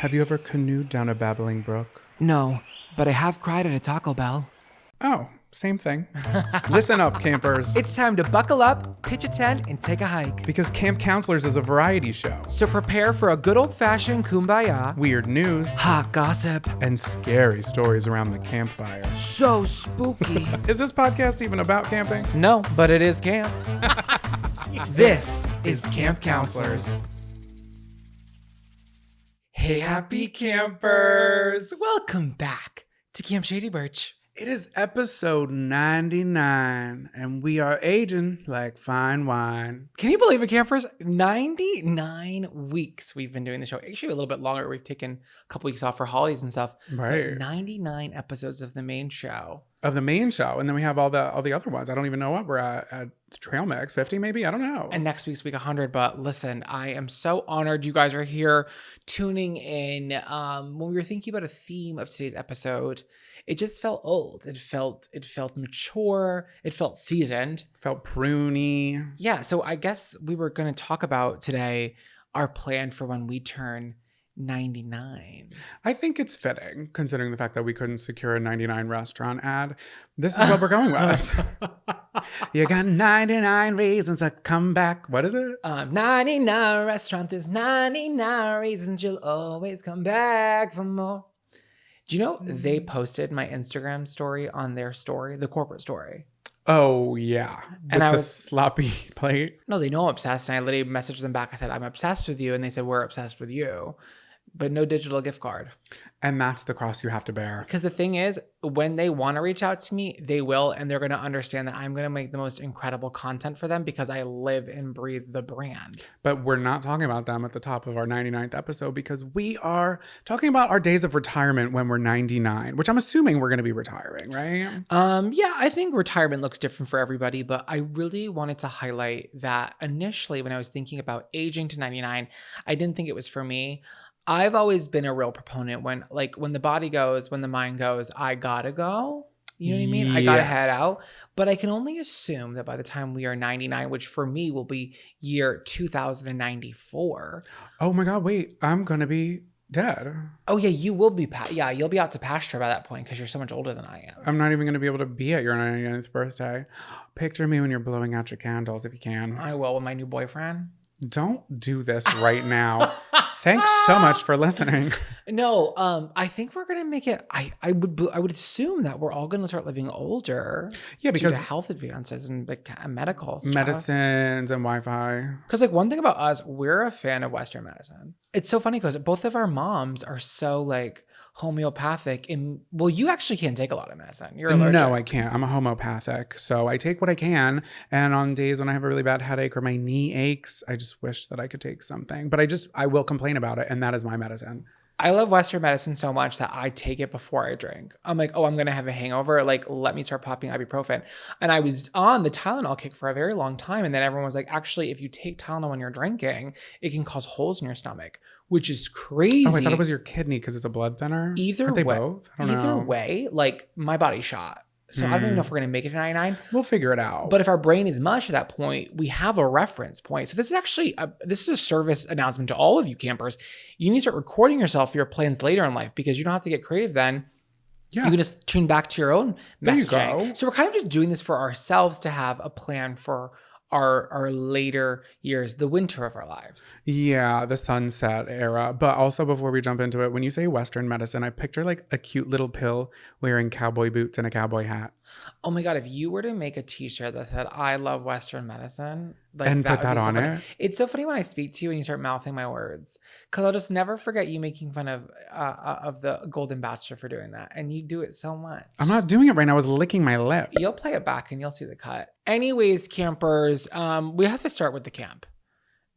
Have you ever canoed down a babbling brook? No, but I have cried at a Taco Bell. Oh, same thing. Listen up, campers. It's time to buckle up, pitch a tent, and take a hike. Because Camp Counselors is a variety show. So prepare for a good old-fashioned kumbaya, Weird news, hot gossip, and scary stories around the campfire. so spooky. Is this podcast even about camping? No, but it is camp. This is Camp Counselors. Hey, happy campers! Welcome back to Camp Shady Birch. It is episode 99, and we are aging like fine wine. Can you believe it, campers? 99 weeks we've been doing the show. Actually, a little bit longer. We've taken a couple weeks off for holidays and stuff. Right. But 99 episodes of the main show. Of the main show, and then we have all the other ones. I don't even know what we're at Trail Mix, 50 maybe? I don't know. And next week's week 100. But listen, I am so honored you guys are here tuning in. When we were thinking about a theme of today's episode, it just felt old. It felt mature. It felt seasoned. Felt pruny. Yeah. So I guess we were going to talk about today our plan for when we turn 99. I think it's fitting, considering the fact that we couldn't secure a 99 restaurant ad. This is what we're going with. You got 99 reasons to come back. What is it? 99 restaurant, there's 99 reasons you'll always come back for more. Do you know they posted my Instagram story on their story, the corporate story? Oh, yeah. And With the sloppy plate. No, they know I'm obsessed. And I literally messaged them back. I said, I'm obsessed with you. And they said, we're obsessed with you. But no digital gift card. And that's the cross you have to bear. Because the thing is, when they want to reach out to me, they will. And they're going to understand that I'm going to make the most incredible content for them because I live and breathe the brand. But we're not talking about them at the top of our 99th episode because we are talking about our days of retirement when we're 99, which I'm assuming we're going to be retiring, right? Yeah, I think retirement looks different for everybody, but I really wanted to highlight that initially when I was thinking about aging to 99, I didn't think it was for me. I've always been a real proponent when the body goes, when the mind goes, I gotta go. You know what I mean? I gotta head out. But I can only assume that by the time we are 99, which for me will be year 2094. Oh my God, wait, I'm gonna be dead. Oh yeah, you will be, you'll be out to pasture by that point because you're so much older than I am. I'm not even gonna be able to be at your 99th birthday. Picture me when you're blowing out your candles if you can. I will with my new boyfriend. Don't do this right now. Thanks so much for listening. No, I think we're gonna make it. I would assume that we're all gonna start living older. Yeah, because due to health advances and like medical stuff. Medicines and Wi-Fi. Because like one thing about us, we're a fan of Western medicine. It's so funny because both of our moms are so like homeopathic. And well, you actually can't take a lot of medicine. You're allergic. No, I can't. I'm a homopathic, so I take what I can. And on days when I have a really bad headache or my knee aches, I just wish that I could take something. But I will complain about it, and that is my medicine. I love Western medicine so much that I take it before I drink. I'm like, oh, I'm going to have a hangover. Like, let me start popping ibuprofen. And I was on the Tylenol kick for a very long time. And then everyone was like, actually, if you take Tylenol when you're drinking, it can cause holes in your stomach, which is crazy. Oh, I thought it was your kidney because it's a blood thinner. Either way. Both? I don't know. Either way, like my body's shot. So I don't even know if we're going to make it to 99. We'll figure it out. But if our brain is mush at that point, we have a reference point. So this is actually, this is a service announcement to all of you campers. You need to start recording yourself for your plans later in life because you don't have to get creative then. Yeah. You can just tune back to your own messaging. There you go. So we're kind of just doing this for ourselves to have a plan for our later years, the winter of our lives. Yeah, the sunset era. But also before we jump into it, when you say Western medicine, I picture like a cute little pill wearing cowboy boots and a cowboy hat. Oh my God, if you were to make a t-shirt that said, I love Western medicine, like, and that put that on funny. it. It's so funny when I speak to you and you start mouthing my words because I'll just never forget you making fun of the Golden Bachelor for doing that. And you do it so much. I'm not doing it right now. I was licking my lip. You'll play it back and you'll see the cut. Anyways, campers, we have to start with the camp.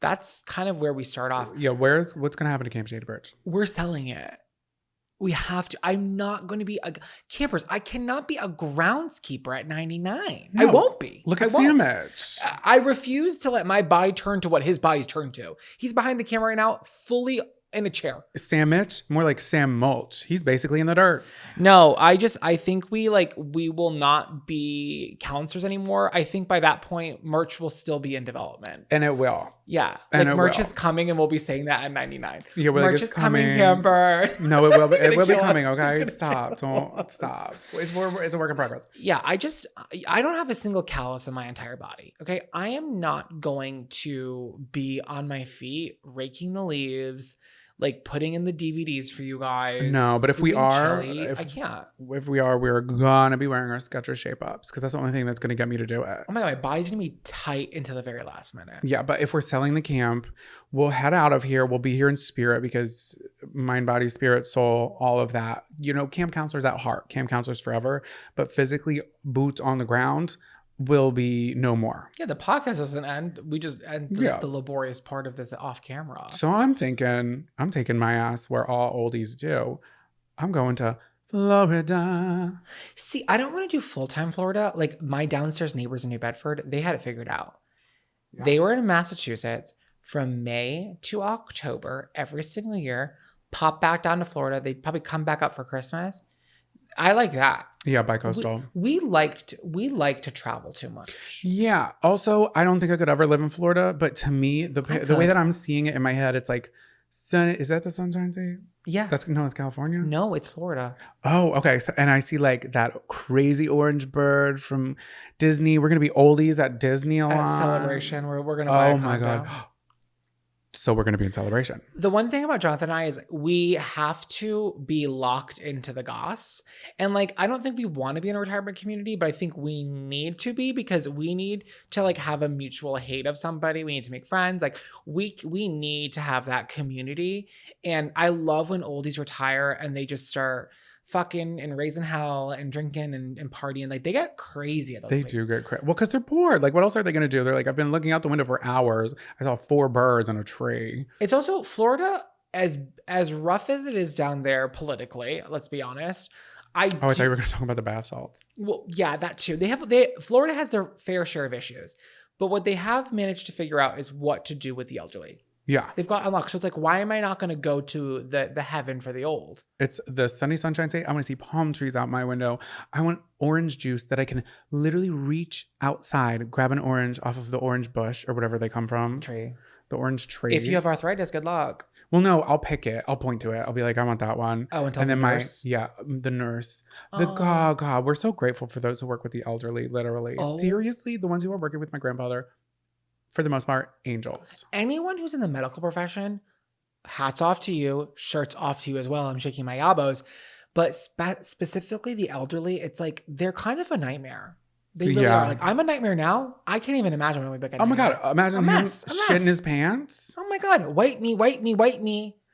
That's kind of where we start off. Yeah, what's going to happen to Camp Shady Birch? We're selling it. We have to. I'm not going to be campers. I cannot be a groundskeeper at 99. No, I won't be. Look at Sandwich. I refuse to let my body turn to what his body's turned to. He's behind the camera right now, fully in a chair. Sam Mitch, more like Sam Mulch. He's basically in the dirt. No, I think we will not be counselors anymore. I think by that point, merch will still be in development. And it will. Yeah. And like merch is coming and we'll be saying that at 99. Yeah, merch is coming, Camper. No, it will be, it will be coming, okay? Stop. Don't stop. It's a work in progress. Yeah, I don't have a single callus in my entire body. Okay. I am not going to be on my feet, raking the leaves, like putting in the DVDs for you guys. No, but if we are, I can't. If we are, we're gonna be wearing our Skechers shape ups because that's the only thing that's gonna get me to do it. Oh my God, my body's gonna be tight until the very last minute. Yeah, but if we're selling the camp, we'll head out of here. We'll be here in spirit because mind, body, spirit, soul, all of that. You know, camp counselors at heart, camp counselors forever, but physically boots on the ground will be no more. Yeah, the podcast doesn't end. We just end the laborious part of this off camera. So I'm thinking, I'm taking my ass where all oldies do. I'm going to Florida. See, I don't want to do full-time Florida. Like my downstairs neighbors in New Bedford, they had it figured out. Yeah. They were in Massachusetts from May to October every single year, pop back down to Florida. They'd probably come back up for Christmas. I like that. Yeah, bi-coastal. We like to travel too much. Yeah. Also, I don't think I could ever live in Florida, but to me, the way that I'm seeing it in my head, it's like, is that the Sunshine State? Yeah. It's California? No, it's Florida. Oh, okay. So, and I see like that crazy orange bird from Disney. We're going to be oldies at Disney a lot. At Celebration. We're going to buy a condo. Oh my God. So we're going to be in Celebration. The one thing about Jonathan and I is we have to be locked into the goss. And like, I don't think we want to be in a retirement community, but I think we need to be because we need to like have a mutual hate of somebody. We need to make friends. Like we need to have that community. And I love when oldies retire and they just start fucking and raising hell and drinking and partying. Like they get crazy at those places. Do get crazy. Well, because they're bored. Like what else are they going to do? They're like, I've been looking out the window for hours. I saw 4 birds on a tree. It's also Florida, as rough as it is down there politically, let's be honest. I thought you were going to talk about the bath salts. Well, yeah, that too. Florida has their fair share of issues. But what they have managed to figure out is what to do with the elderly. Yeah. They've got unlocked. So it's like, why am I not going to go to the heaven for the old? It's the sunny sunshine state. I want to see palm trees out my window. I want orange juice that I can literally reach outside, grab an orange off of the orange bush or whatever they come from. Tree. The orange tree. If you have arthritis, good luck. Well, no, I'll pick it. I'll point to it. I'll be like, I want that one. Oh, and then nurse. the nurse. God, we're so grateful for those who work with the elderly, literally. Oh. Seriously, the ones who are working with my grandfather, for the most part, angels. Anyone who's in the medical profession, hats off to you, shirts off to you as well. I'm shaking my elbows. But specifically the elderly, it's like they're kind of a nightmare. They really are. Like, I'm a nightmare now. I can't even imagine when we back at Oh my God. Imagine him shitting his pants. Oh my God. Wipe me.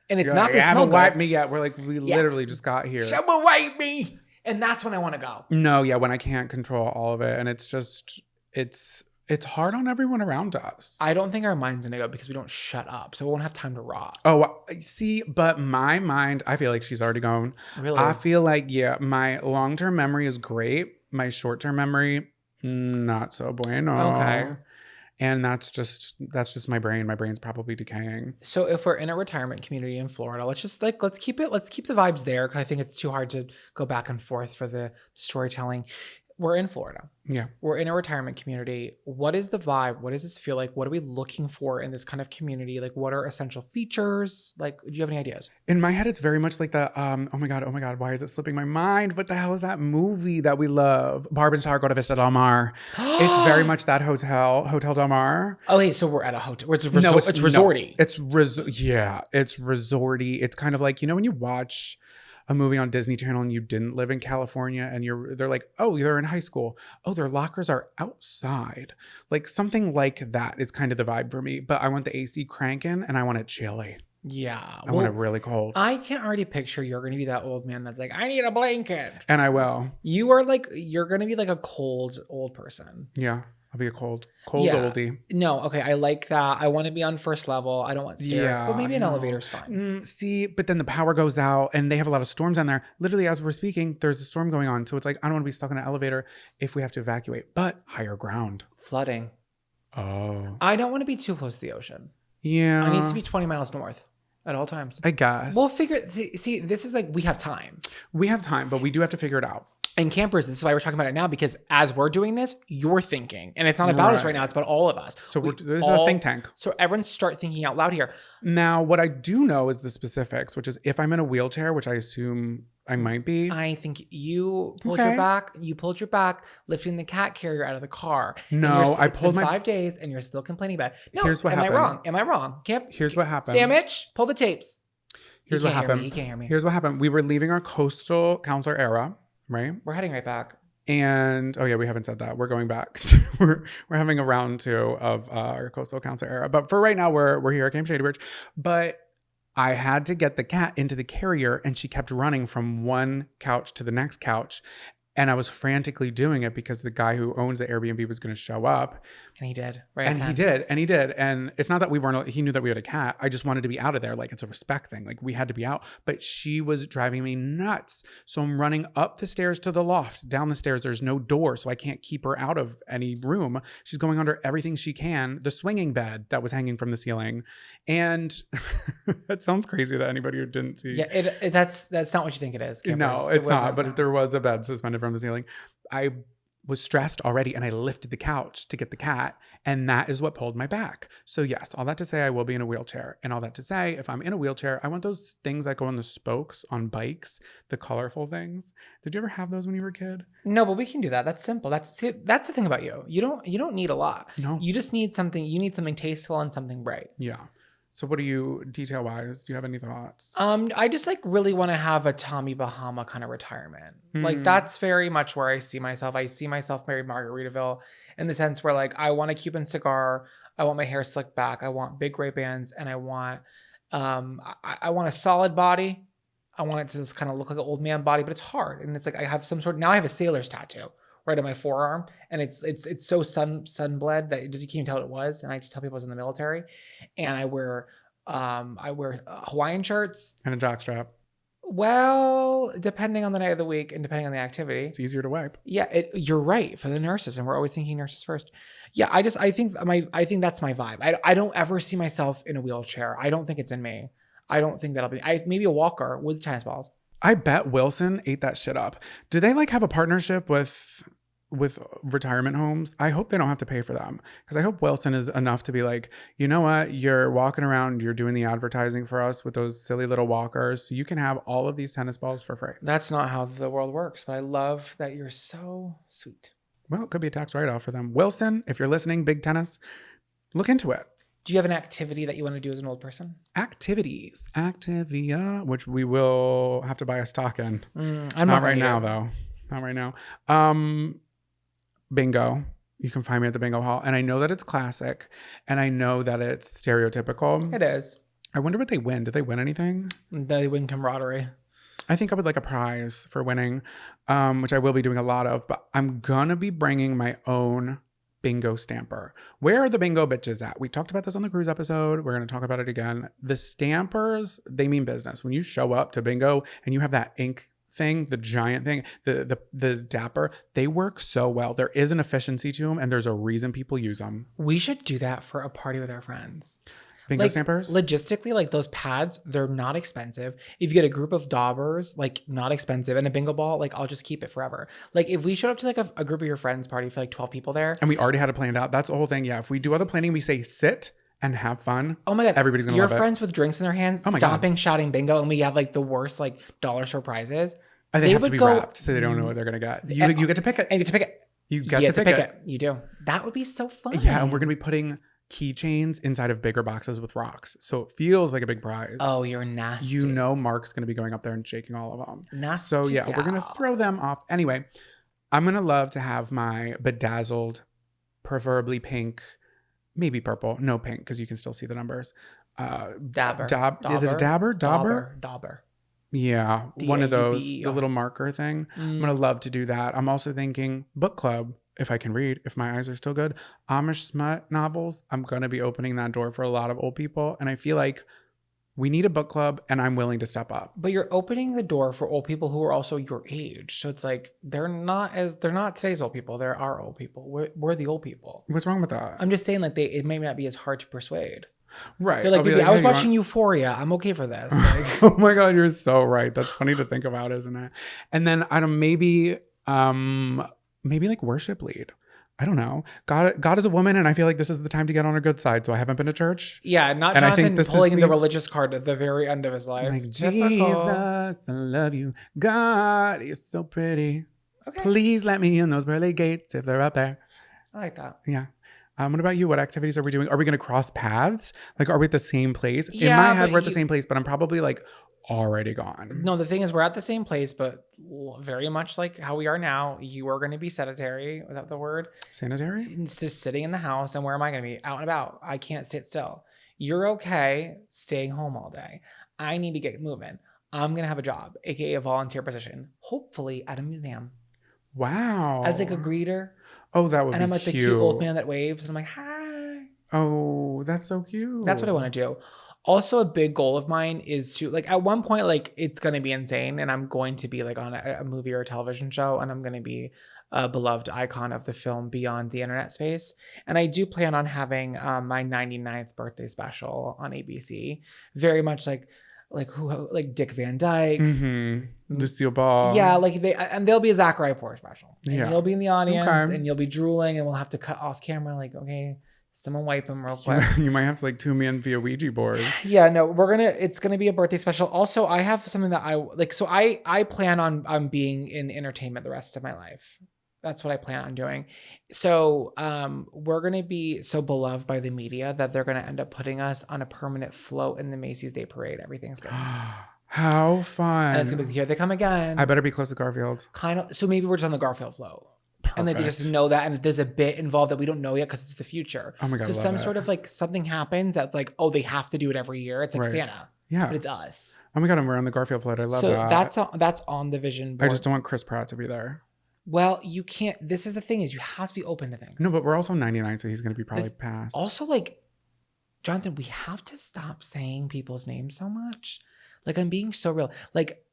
And it's not going to smell good. Haven't wiped me yet. We're like, we literally just got here. Someone wipe me. And that's when I want to go. No, yeah. When I can't control all of it. And it's just, it's hard on everyone around us. I don't think our mind's going to go because we don't shut up. So we won't have time to rot. Oh, see, but my mind, I feel like she's already gone. Really? I feel like, my long-term memory is great. My short-term memory, not so bueno. Okay. And that's just my brain. My brain's probably decaying. So if we're in a retirement community in Florida, let's keep the vibes there. Cause I think it's too hard to go back and forth for the storytelling. We're in Florida. Yeah. We're in a retirement community. What is the vibe? What does this feel like? What are we looking for in this kind of community? Like, what are essential features? Like, do you have any ideas? In my head, it's very much like the, oh my God, why is it slipping my mind? What the hell is that movie that we love? Barb and Star go to Vista Del Mar. It's very much that Hotel Del Mar. Oh, hey, so we're at a hotel. It's resorty. It's resorty. It's kind of like, when you watch a movie on Disney Channel and you didn't live in California and they're like, oh, they're in high school. Oh, their lockers are outside. Like something like that is kind of the vibe for me. But I want the AC cranking and I want it chilly. Yeah. I want it really cold. I can already picture you're going to be that old man that's like, I need a blanket. And I will. You're going to be like a cold old person. Yeah. I'll be a cold oldie. No, okay, I like that. I want to be on first level. I don't want stairs, but maybe an elevator's fine. See, but then the power goes out and they have a lot of storms on there. Literally, as we're speaking, there's a storm going on. So it's like, I don't want to be stuck in an elevator if we have to evacuate, but higher ground. Flooding. Oh. I don't want to be too close to the ocean. Yeah. I need to be 20 miles north. at all times. I guess. We'll see, this is like, we have time. We have time, but we do have to figure it out. And campers, this is why we're talking about it now, because as we're doing this, you're thinking. And it's not about us right now. It's about all of us. So this is a think tank. So everyone start thinking out loud here. Now, what I do know is the specifics, which is if I'm in a wheelchair, which I assume I might be. I think you pulled your back, lifting the cat carrier out of the car. No, I pulled my 5 days and you're still complaining about it. No, here's what happened. Am I wrong? Here's what happened. Sandwich, pull the tapes. Here's what happened. You can't hear me. Here's what happened. We were leaving our coastal counselor era, right? We're heading right back. And oh yeah, we haven't said that. We're going back. we're having a round 2 of our coastal counselor era. But for right now, we're here at Camp Shady Bridge. But I had to get the cat into the carrier, and she kept running from one couch to the next couch. And I was frantically doing it because the guy who owns the Airbnb was going to show up. And he did. Right. And he did. And it's not that he knew that we had a cat. I just wanted to be out of there. Like, it's a respect thing. Like, we had to be out. But she was driving me nuts. So I'm running up the stairs to the loft. Down the stairs, there's no door. So I can't keep her out of any room. She's going under everything she can. The swinging bed that was hanging from the ceiling. And that sounds crazy to anybody who didn't see. Yeah, that's not what you think it is. Campers. No, it's not. But there was a bed suspended from the ceiling. I was stressed already, and I lifted the couch to get the cat, and that is what pulled my back. So yes, all that to say, I will be in a wheelchair, and all that to say, if I'm in a wheelchair, I want those things that go on the spokes on bikes, the colorful things. Did you ever have those when you were a kid? No, but we can do that. That's simple. That's the thing about you. You don't need a lot. No, you just need something. You need something tasteful and something bright. Yeah. So what do you, detail-wise, do you have any thoughts? I just like really want to have a Tommy Bahama kind of retirement. Like that's very much where I see myself. I see myself married Margaritaville in the sense where like I want a Cuban cigar, I want my hair slicked back, I want big gray bands, and I want I want a solid body. I want it to just kind of look like an old man body, but it's hard. And it's like I have now I have a sailor's tattoo right on my forearm, and it's so sunbled that you can't even tell what it was. And I just tell people I was in the military, and I wear Hawaiian shirts and a jockstrap. Well, depending on the night of the week and depending on the activity, it's easier to wipe. Yeah, you're right for the nurses, and we're always thinking nurses first. Yeah, I think that's my vibe. I don't ever see myself in a wheelchair. I don't think it's in me. I don't think that'll be. Maybe a walker with tennis balls. I bet Wilson ate that shit up. Do they like have a partnership with retirement homes? I hope they don't have to pay for them, because I hope Wilson is enough to be like, you know what, you're walking around, you're doing the advertising for us with those silly little walkers, so you can have all of these tennis balls for free. That's not how the world works, but I love that you're so sweet. Well, it could be a tax write-off for them. Wilson, if you're listening, Big Tennis, look into it. Do you have an activity that you want to do as an old person? Activities. Activia, which we will have to buy a stock in. I'm not right now, though. Not right now. Bingo. You can find me at the bingo hall. And I know that it's classic. And I know that it's stereotypical. It is. I wonder what they win. Did they win anything? They win camaraderie. I think I would like a prize for winning, which I will be doing a lot of. But I'm going to be bringing my own bingo stamper. Where are the bingo bitches at? We talked about this on the cruise episode. We're going to talk about it again. The stampers, they mean business. When you show up to bingo and you have that ink thing, the giant thing, the dapper, they work so well. There is an efficiency to them, and there's a reason people use them. We should do that for a party with our friends. Bingo stampers? Logistically, like those pads, they're not expensive. If you get a group of daubers, like not expensive, and a bingo ball, like I'll just keep it forever. Like if we showed up to like a group of your friends party for like 12 people there. And we already had it planned out. That's the whole thing. Yeah. If we do all the planning, we say sit and have fun. Oh my God. Everybody's going to love it. Your friends with drinks in their hands, stomping, shouting bingo, and we have like the worst like dollar store prizes. And they have to be wrapped so they don't know what they're going to get. You get to pick it. And you get to pick it. You get to pick it. You do. That would be so fun. Yeah. And we're going to be putting keychains inside of bigger boxes with rocks, so it feels like a big prize. Oh, you're nasty. You know Mark's going to be going up there and shaking all of them. Nasty. So yeah, we're going to throw them off. Anyway, I'm going to love to have my bedazzled, preferably pink, maybe purple, no pink because you can still see the numbers. Dabber. Is it a dabber? Dauber. Yeah, D-A-U-B-E-R. one of those, the little marker thing. I'm going to love to do that. I'm also thinking book club. If I can read, if my eyes are still good. Amish smut novels, I'm going to be opening that door for a lot of old people. And I feel like we need a book club, and I'm willing to step up. But you're opening the door for old people who are also your age. So it's like, they're not today's old people. They're our old people. We're the old people. What's wrong with that? I'm just saying like it may not be as hard to persuade. Right. They're like, I'll be baby, I was "Hey, you watching want-" Euphoria. I'm okay for this. Like, Oh my God, you're so right. That's funny to think about, isn't it? And then I don't maybe like worship lead. I don't know. God is a woman, and I feel like this is the time to get on her good side. So I haven't been to church. yeah, not And I think Jonathan this is pulling the me. religious card at the very end of his life. Like, Typical. Jesus, I love you. God, you're so pretty. Okay, Please let me in those pearly gates if they're up there. I like that. Yeah. What about you? What activities are we doing? Are we going to cross paths? Like, are we at the same place? In Yeah, my head, but we're at the same place, but I'm probably like already gone. No, the thing is, we're at the same place, but very much like how we are now. You are going to be sedentary, without the word. Sanitary? It's just sitting in the house. And where am I going to be? Out and about. I can't sit still. You're okay staying home all day. I need to get moving. I'm going to have a job, aka a volunteer position, hopefully at a museum. Wow. As like a greeter. Oh, that would And be I'm like cute. the cute old man that waves. And I'm like, hi. Oh, that's so cute. That's what I want to do. Also, a big goal of mine is to, like, at one point, like, it's going to be insane. And I'm going to be like on a movie or a television show. And I'm going to be a beloved icon of the film beyond the internet space. And I do plan on having my 99th birthday special on ABC. Very much like Dick Van Dyke. Mm-hmm. Lucille Ball. Yeah, like there'll be a Zachary Poor special. And Yeah. you'll be in the audience Okay. and you'll be drooling and we'll have to cut off camera. Like, okay, someone wipe him real quick. You might have to like tune me in via Ouija board. Yeah, no, it's gonna be a birthday special. Also, I have something that I like. So I plan on being in entertainment the rest of my life. That's what I plan on doing. So we're gonna be so beloved by the media that they're gonna end up putting us on a permanent float in the Macy's Day Parade every Thanksgiving. How fun. And it's gonna be Here They Come Again. I better be close to Garfield. Kind of. So maybe we're just on the Garfield float. Perfect. And they just know that, and there's a bit involved that we don't know yet because it's the future. Oh my God, So love some it. sort of like something happens that's like, oh, they have to do it every year. It's like Right. Santa, Yeah. but it's us. Oh my God, and we're on the Garfield float. I love that. So that's on the vision board. I just don't want Chris Pratt to be there. Well, you can't. This is the thing: is you have to be open to things. No, but we're also 99, so he's going to be probably That's past. Also, like, Jonathan, we have to stop saying people's names so much. Like, I'm being so real. Like,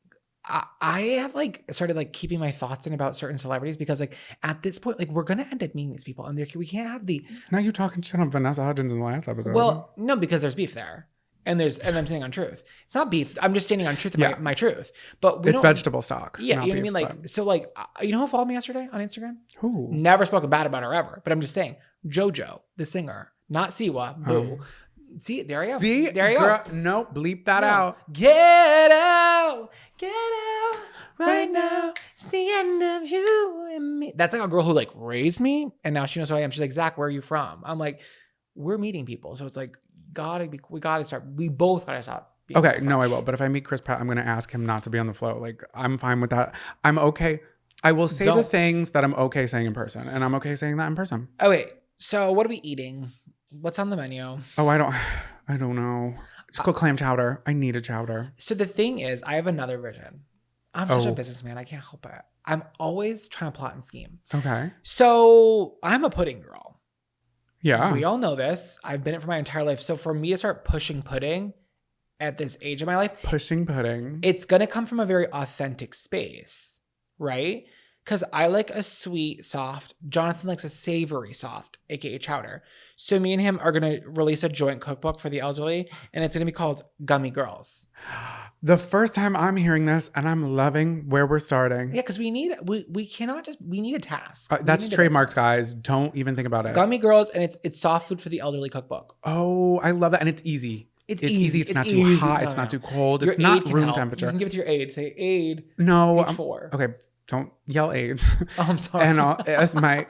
I have like started like keeping my thoughts in about certain celebrities because like at this point, like we're gonna end up meeting these people, and we can't have the. Now you talking shit on Vanessa Hudgens in the last episode. Well, no, because there's beef there. And I'm standing on truth. It's not beef. I'm just standing on truth Yeah. my truth. But it's vegetable stock. Yeah, not you know what I beef, mean? Like, but- so like, you know who followed me yesterday on Instagram? Who? Never spoken bad about her ever. But I'm just saying, JoJo, the singer, not Siwa. Boo. See, there you go. See? There you Girl, go. no, bleep that No. out. Get out. Get out right now. It's the end of you and me. That's like a girl who like raised me. And now she knows who I am. She's like, Zach, where are you from? I'm like, we're meeting people. So it's like, we both gotta stop. being Okay, so no, I fresh. will. But if I meet Chris Pratt, I'm going to ask him not to be on the float. Like, I'm fine with that. I'm okay. I will say the Don't. things that I'm okay saying in person, and I'm okay saying that in person. Oh wait, so what are we eating? What's on the menu? Oh, I don't know. Just go clam chowder. I need a chowder. So the thing is, I have another vision. I'm such a Oh. businessman. I can't help it. I'm always trying to plot and scheme. Okay. So I'm a pudding girl. Yeah. We all know this. I've been it for my entire life. So for me to start pushing pudding at this age of my life, Pushing pudding. it's going to come from a very authentic space, right? Because I like a sweet, soft. Jonathan likes a savory, soft, aka chowder. So me and him are going to release a joint cookbook for the elderly, and it's going to be called Gummy Girls. The first time I'm hearing this, and I'm loving where we're starting. Yeah, because we need a task. We That's need a trademarks, business. guys. Don't even think about it. Gummy Girls, and it's soft food for the elderly cookbook. Oh, I love that. And it's easy. It's easy. It's not too easy. hot. No, It's no. not too cold. Your It's not aide can room help. temperature. You can give it to your aide. Say, aide, No. page 4. Okay. Don't yell AIDS. Oh, I'm sorry. And as my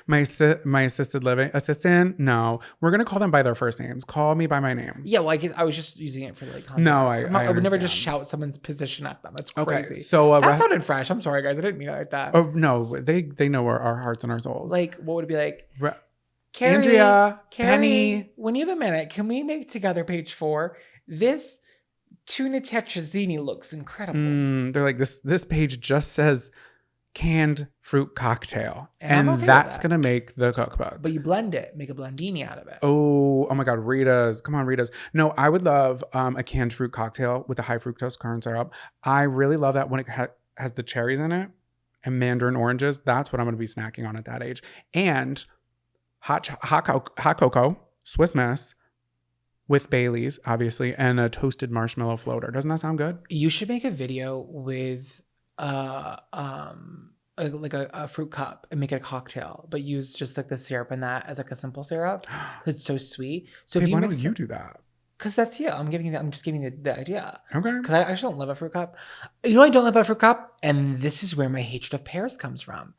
assisted living assistant. No, we're gonna call them by their first names. Call me by my name. Yeah, well, I was just using it for like context. No, I would never just understand. shout someo's position at them. That's Okay, crazy. so That sounded fresh. I'm sorry, guys. I didn't mean it like that. oh no, they know our hearts and our souls. Like, what would it be like? Re- Carrie, Andrea, Carrie, Penny. when you have a minute, can we make together page 4? This tuna tetrazzini looks incredible. They're like this page just says canned fruit cocktail, And I'm and okay with that's that. gonna make the cookbook. But you blend it, make a blendini out of it. Oh my God, Rita's. Come on, Rita's. No, I would love a canned fruit cocktail with a high fructose corn syrup. I really love that when it has the cherries in it and mandarin oranges. That's what I'm going to be snacking on at that age. And hot cocoa, Swiss Miss with Bailey's, obviously, and a toasted marshmallow floater. Doesn't that sound good? You should make a video with like a fruit cup and make it a cocktail, but use just like the syrup in that as like a simple syrup. It's so sweet. So Babe, if you why mix don't you do that? because that's I'm just giving you the idea. Okay. Because I actually don't love a fruit cup. You know what I don't love about a fruit cup? And this is where my hatred of pears comes from.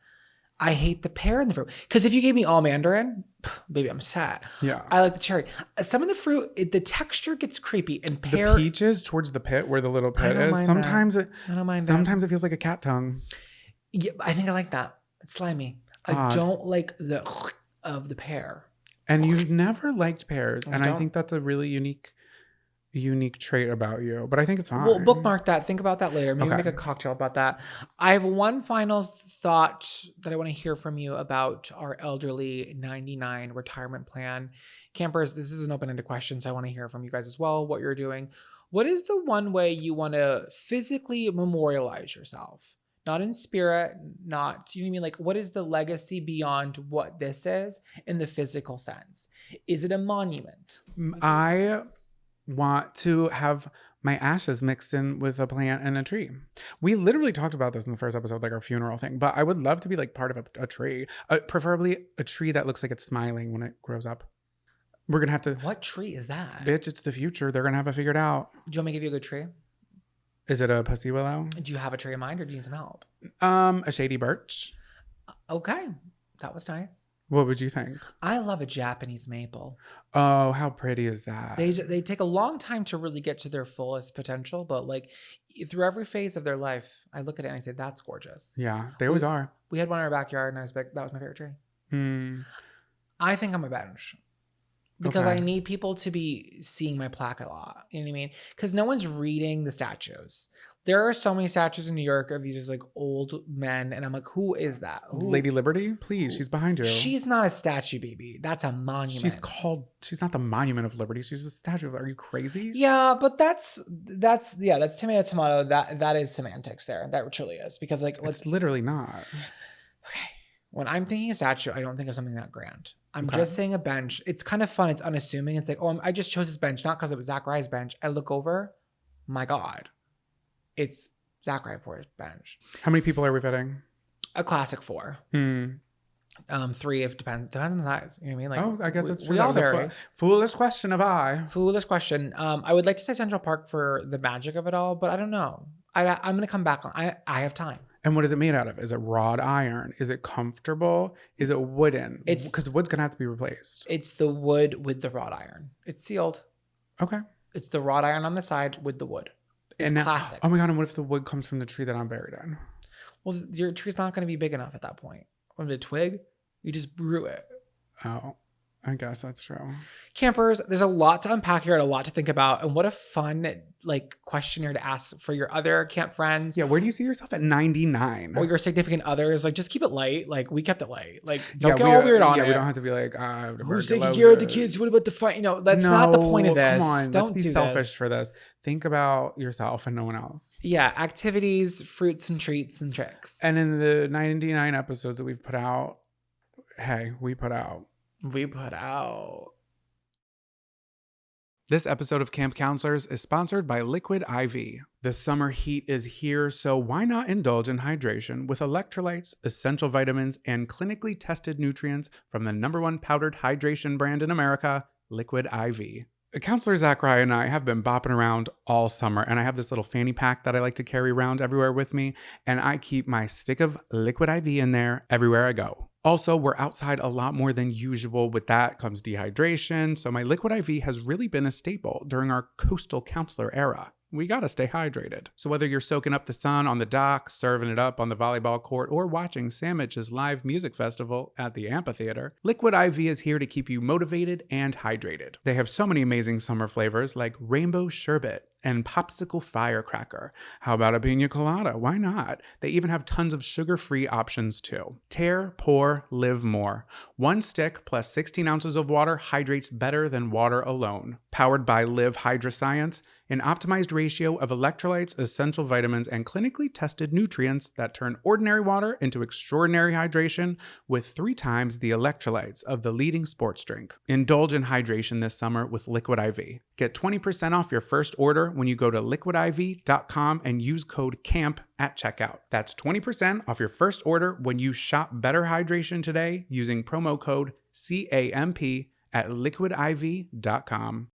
I hate the pear in the fruit. Because if you gave me all mandarin, baby, I'm sad. Yeah. I like the cherry. Some of the fruit, the texture gets creepy. And pear. The peaches towards the pit where the little pit is. Sometimes it feels like a cat tongue. Yeah, I think I like that. It's slimy. I don't like the of the pear. And you've never liked pears. I think that's a really unique trait about you. But I think it's fine. Well, bookmark that. Think about that later. Maybe make a cocktail about that. I have one final thought that I want to hear from you about our elderly 99 retirement plan. Campers, this is an open-ended question, so I want to hear from you guys as well, what you're doing. What is the one way you want to physically memorialize yourself? Not in spirit, not, you know what I mean? Like, what is the legacy beyond what this is in the physical sense? Is it a monument? I want to have my ashes mixed in with a plant and a tree. We literally talked about this in the first episode, like our funeral thing, but I would love to be like part of a tree, preferably a tree that looks like it's smiling when it grows up. We're going to have to... What tree is that? Bitch, it's the future. They're going to have it figured out. Do you want me to give you a good tree? Is it a pussy willow? Do you have a tree in mind or do you need some help? A shady birch. Okay. That was nice. What would you think? I love a Japanese maple. Oh, how pretty is that? They take a long time to really get to their fullest potential, but like through every phase of their life, I look at it and I say, that's gorgeous. Yeah, they always are. We had one in our backyard and I was like, that was my favorite tree. I think I'm a bench. Because I need people to be seeing my plaque a lot. You know what I mean? Because no one's reading the statues. There are so many statues in New York of these just like old men. And I'm like, who is that? Lady Liberty? Please, she's behind you. She's not a statue, baby. That's a monument. She's not the Monument of Liberty. She's a statue. Are you crazy? Yeah, but that's tomato. That is semantics there. That truly is. Because like, it's literally not. Okay. When I'm thinking a statue, I don't think of something that grand. I'm just saying a bench. It's kind of fun. It's unassuming. It's like, oh, I just chose this bench, not because it was Zachariah's bench. I look over, my God, it's Zachariah's bench. How many people are we fitting? A classic 4. 3 if depends on the size. You know what I mean? Like, I guess that's true. We all vary. Foolish question of I. Foolish question. I would like to say Central Park for the magic of it all, but I don't know. I'm going to come back on. I have time. And what is it made out of? Is it wrought iron? Is it comfortable? Is it wooden? Because wood's going to have to be replaced. It's the wood with the wrought iron. It's sealed. Okay. It's the wrought iron on the side with the wood. It's classic. Oh my God. And what if the wood comes from the tree that I'm buried in? Well, your tree's not going to be big enough at that point. From the twig, you just brew it. Oh, I guess that's true. Campers, there's a lot to unpack here and a lot to think about. And what a fun questionnaire to ask for your other camp friends. Yeah, where do you see yourself at 99? Or your significant others. Like, just keep it light. Like, we kept it light. Like, don't get all weird on it. Yeah, we don't have to be like, who's taking care of the kids? What about the fight? That's not the point of this. Come on, let's be selfish for this. Think about yourself and no one else. Yeah, activities, fruits and treats and tricks. And in the 99 episodes that we've put out, we put out. This episode of Camp Counselors is sponsored by Liquid IV. The summer heat is here, so why not indulge in hydration with electrolytes, essential vitamins, and clinically tested nutrients from the #1 powdered hydration brand in America, Liquid IV. Counselor Zachariah and I have been bopping around all summer, and I have this little fanny pack that I like to carry around everywhere with me, and I keep my stick of Liquid IV in there everywhere I go. Also, we're outside a lot more than usual. With that comes dehydration, so my Liquid IV has really been a staple during our coastal counselor era. We gotta stay hydrated. So whether you're soaking up the sun on the dock, serving it up on the volleyball court, or watching Sandwich's live music festival at the amphitheater, Liquid IV is here to keep you motivated and hydrated. They have so many amazing summer flavors like rainbow sherbet, and popsicle firecracker. How about a pina colada? Why not? They even have tons of sugar-free options too. Tear, pour, live more. One stick plus 16 ounces of water hydrates better than water alone. Powered by Live Hydroscience, an optimized ratio of electrolytes, essential vitamins, and clinically tested nutrients that turn ordinary water into extraordinary hydration with 3 times the electrolytes of the leading sports drink. Indulge in hydration this summer with Liquid IV. Get 20% off your first order when you go to liquidiv.com and use code CAMP at checkout. That's 20% off your first order when you shop Better Hydration today using promo code CAMP at liquidiv.com.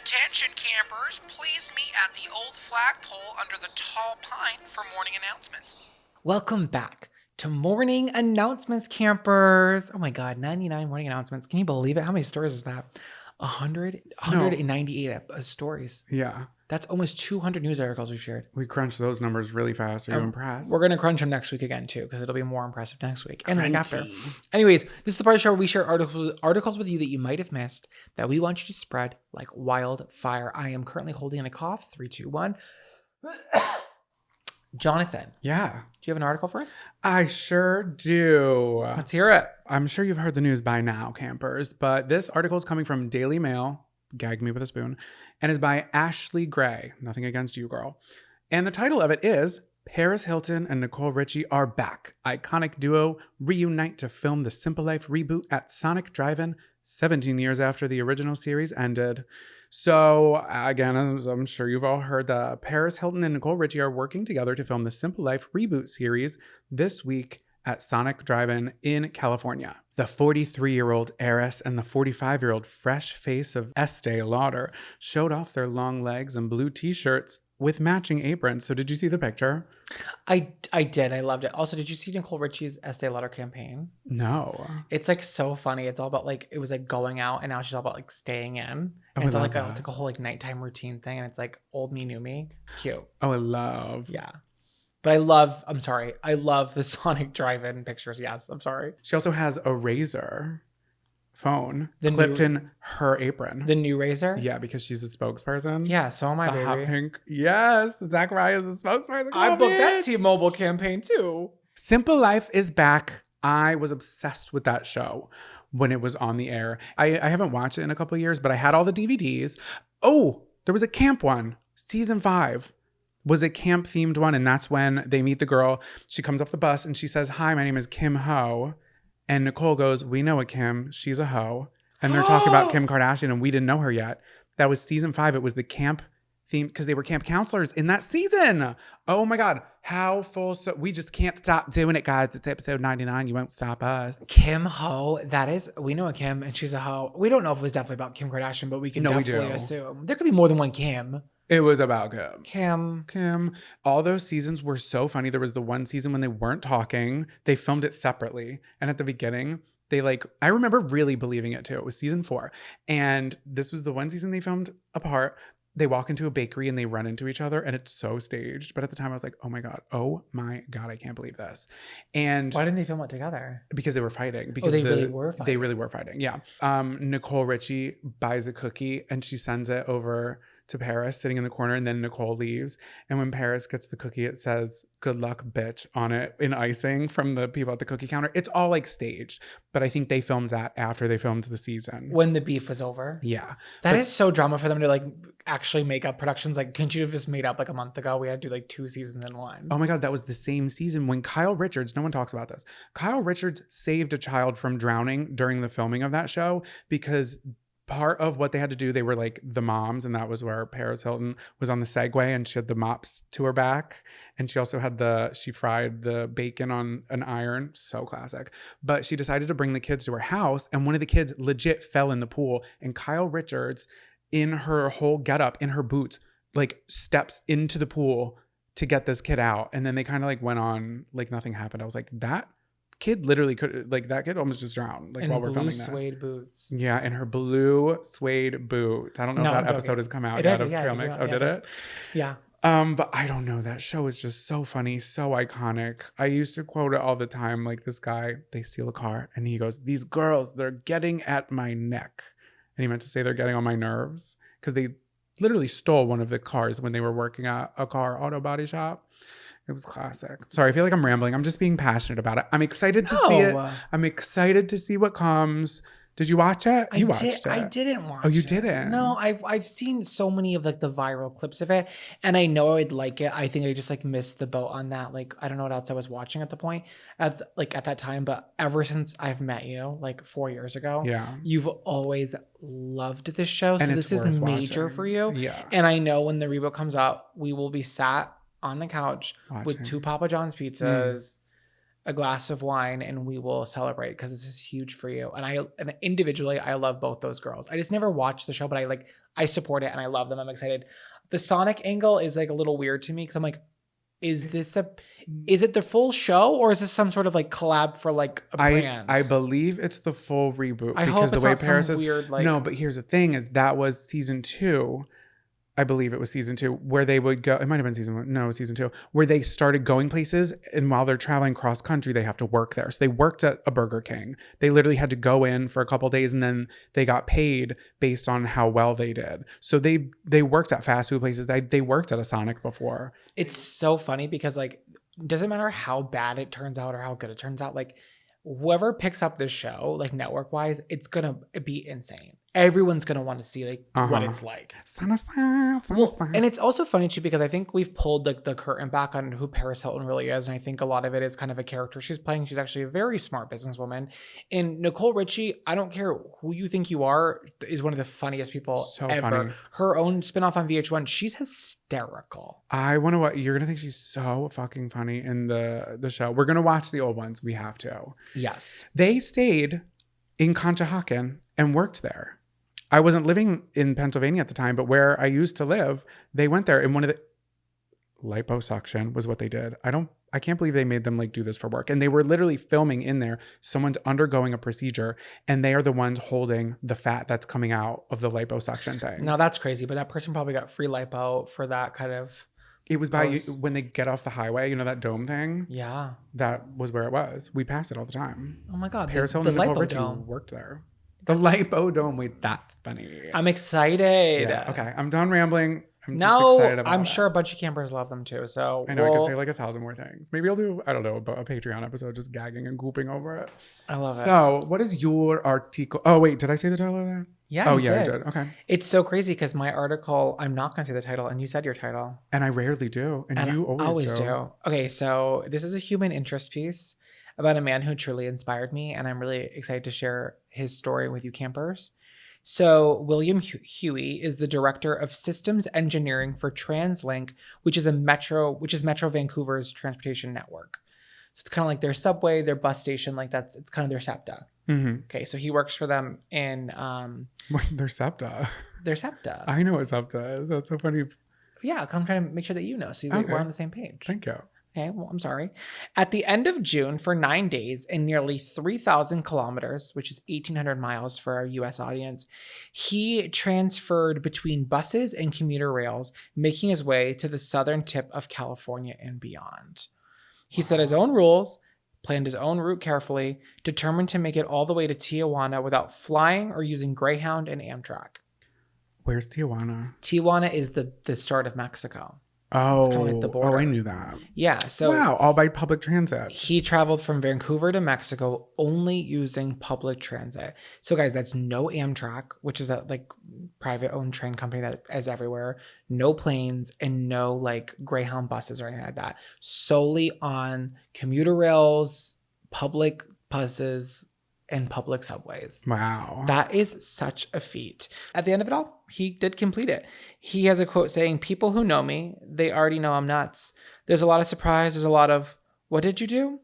Attention campers, please meet at the old flagpole under the tall pine for morning announcements. Welcome back to morning announcements, campers. Oh my God, 99 morning announcements. Can you believe it? How many stories is that? 198 stories. Yeah. That's almost 200 news articles we've shared. We crunched those numbers really fast. Are you impressed? We're going to crunch them next week again, too, because it'll be more impressive next week and the week after. Anyways, this is the part of the show where we share articles with you that you might have missed that we want you to spread like wildfire. I am currently holding in a cough. 3, 2, 1. Jonathan. Yeah. Do you have an article for us? I sure do. Let's hear it. I'm sure you've heard the news by now, campers, but this article is coming from Daily Mail, gag me with a spoon, and is by Ashleigh Gray. Nothing against you, girl. And the title of it is Paris Hilton and Nicole Richie are back. Iconic duo reunite to film the Simple Life reboot at Sonic Drive-In 17 years after the original series ended. So again, as I'm sure you've all heard, that Paris Hilton and Nicole Richie are working together to film the Simple Life reboot series this week at Sonic Drive-In in California. The 43-year-old heiress and the 45-year-old fresh face of Estee Lauder showed off their long legs and blue t-shirts with matching aprons. So did you see the picture? I did. I loved it. Also, did you see Nicole Richie's Estee Lauder campaign? No. It's like so funny. It's all about like, it was like going out and now she's all about like staying in. And it's all like it's like a whole like nighttime routine thing. And it's like old me, new me. It's cute. Oh, I love. Yeah. But I love the Sonic Drive-In pictures. Yes, I'm sorry. She also has a razor phone clipped in her apron. The new razor? Yeah, because she's a spokesperson. Yeah, so am I, baby. Hot pink. Yes, Zachariah is a spokesperson. I booked that T-Mobile campaign too. Simple Life is back. I was obsessed with that show when it was on the air. I haven't watched it in a couple of years, but I had all the DVDs. Oh, there was a camp one. Season 5 was a camp themed one. And that's when they meet the girl. She comes off the bus and she says, "Hi, my name is Kim Ho." And Nicole goes, "We know a Kim. She's a hoe." And they're talking about Kim Kardashian and we didn't know her yet. That was season 5. It was the camp theme because they were camp counselors in that season. Oh my God. How full. So we just can't stop doing it, guys. It's episode 99. You won't stop us. Kim Ho. That is, we know a Kim and she's a hoe. We don't know if it was definitely about Kim Kardashian, but we can definitely assume. There could be more than one Kim. It was about Kim. All those seasons were so funny. There was the one season when they weren't talking. They filmed it separately. And at the beginning, I remember really believing it too. It was season 4. And this was the one season they filmed apart. They walk into a bakery and they run into each other and it's so staged. But at the time I was like, oh my God, I can't believe this. And why didn't they film it together? Because they were fighting. Because they really were fighting. They really were fighting. Yeah. Nicole Richie buys a cookie and she sends it over to Paris sitting in the corner, and then Nicole leaves. And when Paris gets the cookie, it says "Good luck, bitch" on it in icing from the people at the cookie counter. It's all like staged, but I think they filmed that after they filmed the season. When the beef was over. Yeah. That is so drama for them to like actually make up productions. Like, couldn't you have just made up like a month ago? We had to do like 2 seasons in one. Oh my God, that was the same season when Kyle Richards, no one talks about this. Kyle Richards saved a child from drowning during the filming of that show because part of what they had to do, they were like the moms, and that was where Paris Hilton was on the Segway and she had the mops to her back. And she also had she fried the bacon on an iron. So classic. But she decided to bring the kids to her house, and one of the kids legit fell in the pool. And Kyle Richards, in her whole getup, in her boots, like steps into the pool to get this kid out. And then they kind of like went on like nothing happened. I was like, that kid literally could, like, that kid almost just drowned, like, while we're filming this. In blue suede boots. Yeah, in her blue suede boots. I don't know if that episode has come out yet of Trail Mix. Oh, did it? Yeah. But I don't know. That show is just so funny, so iconic. I used to quote it all the time. Like, this guy, they steal a car and he goes, "These girls, they're getting at my neck." And he meant to say they're getting on my nerves because they literally stole one of the cars when they were working at a car auto body shop. It was classic. Sorry, I feel like I'm rambling. I'm just being passionate about it. I'm excited to see it. I'm excited to see what comes. Did you watch it? You watched it. I didn't watch it. Oh, you didn't? No, I've seen so many of like the viral clips of it, and I know I'd like it. I think I just like missed the boat on that. Like I don't know what else I was watching at the point at that time, but ever since I've met you, like 4 years ago, you've always loved this show. So this is major for you. Yeah. And I know when the reboot comes out, we will be sat on the couch with 2 Papa John's pizzas. A glass of wine, and we will celebrate because this is huge for you. And individually, I love both those girls. I just never watched the show, but I support it and I love them. I'm excited. The Sonic angle is like a little weird to me because I'm like, is it the full show or is this some sort of like collab for like a brand? I believe it's the full reboot I because hope the it's way not Paris some is weird like no, but here's the thing: is that was season 2. I believe it was season 2 where they would go. It might have been season 1. No, season 2 where they started going places. And while they're traveling cross country, they have to work there. So they worked at a Burger King. They literally had to go in for a couple of days and then they got paid based on how well they did. So they worked at fast food places. They worked at a Sonic before. It's so funny because like, it doesn't matter how bad it turns out or how good it turns out. Like whoever picks up this show, like network wise, it's going to be insane. Everyone's going to want to see like what it's like. Well, and it's also funny too, because I think we've pulled the curtain back on who Paris Hilton really is. And I think a lot of it is kind of a character she's playing. She's actually a very smart businesswoman. And Nicole Richie, I don't care who you think you are, is one of the funniest people ever. Funny. Her own spinoff on VH1, she's hysterical. I want to watch. You're going to think she's so fucking funny in the show. We're going to watch the old ones. We have to. Yes. They stayed in Conshohocken and worked there. I wasn't living in Pennsylvania at the time, but where I used to live, they went there. And one of the liposuction was what they did. I can't believe they made them like do this for work. And they were literally filming in there. Someone's undergoing a procedure and they are the ones holding the fat that's coming out of the liposuction thing. Now that's crazy, but that person probably got free lipo for that kind of. It was by when they get off the highway, you know, that dome thing? Yeah. That was where it was. We pass it all the time. Oh my God. Paris Hilton and Nicole Richie worked there. The lipo dome. Wait, that's funny. I'm excited. Yeah, okay, I'm done rambling. I'm just excited about I'm sure a bunch of campers love them too. So I know I could say like 1,000 more things. Maybe I'll do, I don't know, a Patreon episode just gagging and gooping over it. I love it. So what is your article? Oh, wait, did I say the title of that? Yeah. Oh, yeah, I did. Okay. It's so crazy because my article, I'm not going to say the title, and you said your title. And I rarely do. And you always do. Okay, so this is a human interest piece about a man who truly inspired me, and I'm really excited to share his story with you campers. So William Huey is the director of systems engineering for Translink, which is Metro Vancouver's transportation network. So it's kind of like their subway, their bus station, like it's kind of their SEPTA. Mm-hmm. Okay, so he works for them in their SEPTA. Their SEPTA. I know what SEPTA is. That's so funny. Yeah, I'm trying to make sure that you know, so we're on the same page. Thank you. Okay, well, I'm sorry. At the end of June, for 9 days and nearly 3,000 kilometers, which is 1,800 miles for our U.S. audience, he transferred between buses and commuter rails, making his way to the southern tip of California and beyond. He set his own rules, planned his own route carefully, determined to make it all the way to Tijuana without flying or using Greyhound and Amtrak. Where's Tijuana? Tijuana is the start of Mexico. Oh, it's kind of like the border. Oh, I knew that. Yeah. So wow, all by public transit. He traveled from Vancouver to Mexico only using public transit. So guys, that's no Amtrak, which is a like private owned train company that is everywhere. No planes and no like Greyhound buses or anything like that. Solely on commuter rails, public buses, and public subways. Wow. That is such a feat. At the end of it all, he did complete it. He has a quote saying, "People who know me, they already know I'm nuts. There's a lot of surprise. There's a lot of, what did you do?"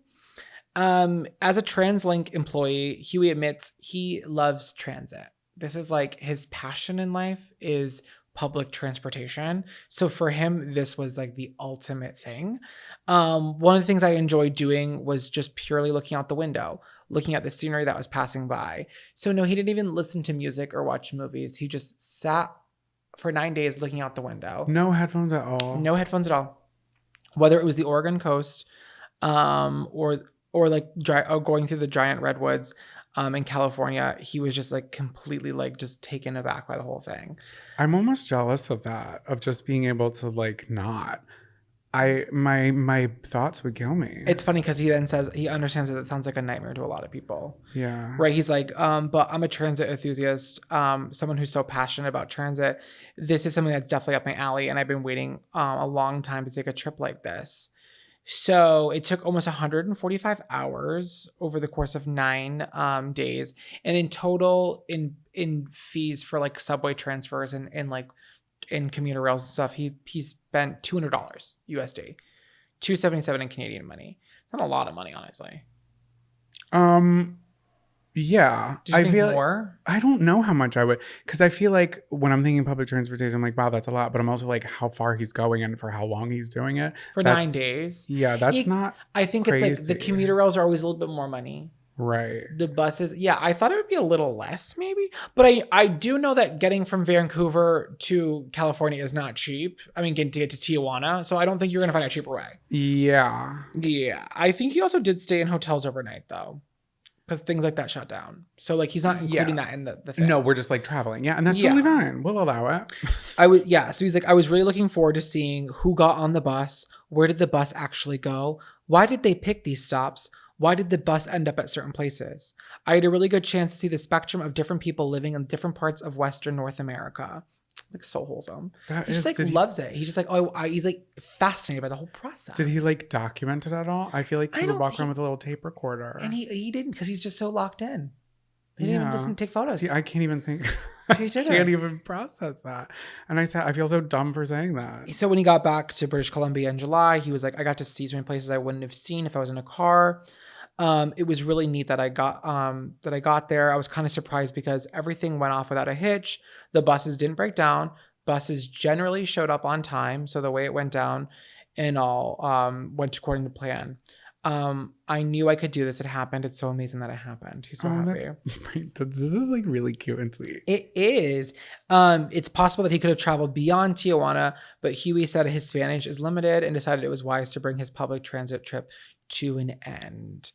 As a Translink employee, Huey admits he loves transit. This is like his passion in life is public transportation. So for him, this was like the ultimate thing. One of the things I enjoyed doing was just purely looking out the window, looking at the scenery that was passing by. So no, he didn't even listen to music or watch movies. He just sat for 9 days looking out the window. No headphones at all. No headphones at all. Whether it was the Oregon coast, or like going through the giant redwoods. in California, he was just like completely like just taken aback by the whole thing. I'm almost jealous of that, of just being able to like not. My thoughts would kill me. It's funny because he then says he understands that it sounds like a nightmare to a lot of people. Yeah. Right. He's like, but I'm a transit enthusiast, someone who's so passionate about transit. This is something that's definitely up my alley. And I've been waiting a long time to take a trip like this. So it took almost 145 hours over the course of 9 days. And in total, in fees for like subway transfers and like in commuter rails and stuff, he spent $200 USD, $277 in Canadian money. Not a lot of money, honestly. Yeah. Do you think more? I don't know how much I would, because I feel like when I'm thinking public transportation, I'm like, wow, that's a lot. But I'm also like, how far he's going and for how long he's doing it. For 9 days. Yeah, that's not I think crazy. It's like the commuter rails are always a little bit more money. Right. The buses, yeah, I thought it would be a little less maybe. But I do know that getting from Vancouver to California is not cheap. I mean, getting to get to Tijuana. So I don't think you're going to find a cheaper way. Yeah. Yeah. I think he also did stay in hotels overnight though, because things like that shut down. So like he's not including that in the thing. No, we're just like traveling. Yeah. And that's totally fine. We'll allow it. So he's like, I was really looking forward to seeing who got on the bus. Where did the bus actually go? Why did they pick these stops? Why did the bus end up at certain places? I had a really good chance to see the spectrum of different people living in different parts of Western North America. Like so wholesome. He just like loves it. He's just like, he's like fascinated by the whole process. Did he like document it at all? I feel like he would walk around with a little tape recorder. And he didn't, because he's just so locked in. He didn't even listen to take photos. See, I can't even think. I can't even process that. And I feel so dumb for saying that. So when he got back to British Columbia in July, he was like, I got to see so many places I wouldn't have seen if I was in a car. It was really neat that I got there. I was kind of surprised because everything went off without a hitch. The buses didn't break down. Buses generally showed up on time. So the way it went down and all went according to plan. I knew I could do this. It happened. It's so amazing that it happened. He's so happy. This is like really cute and sweet. It is. It's possible that he could have traveled beyond Tijuana, but Huey said his Spanish is limited and decided it was wise to bring his public transit trip to an end.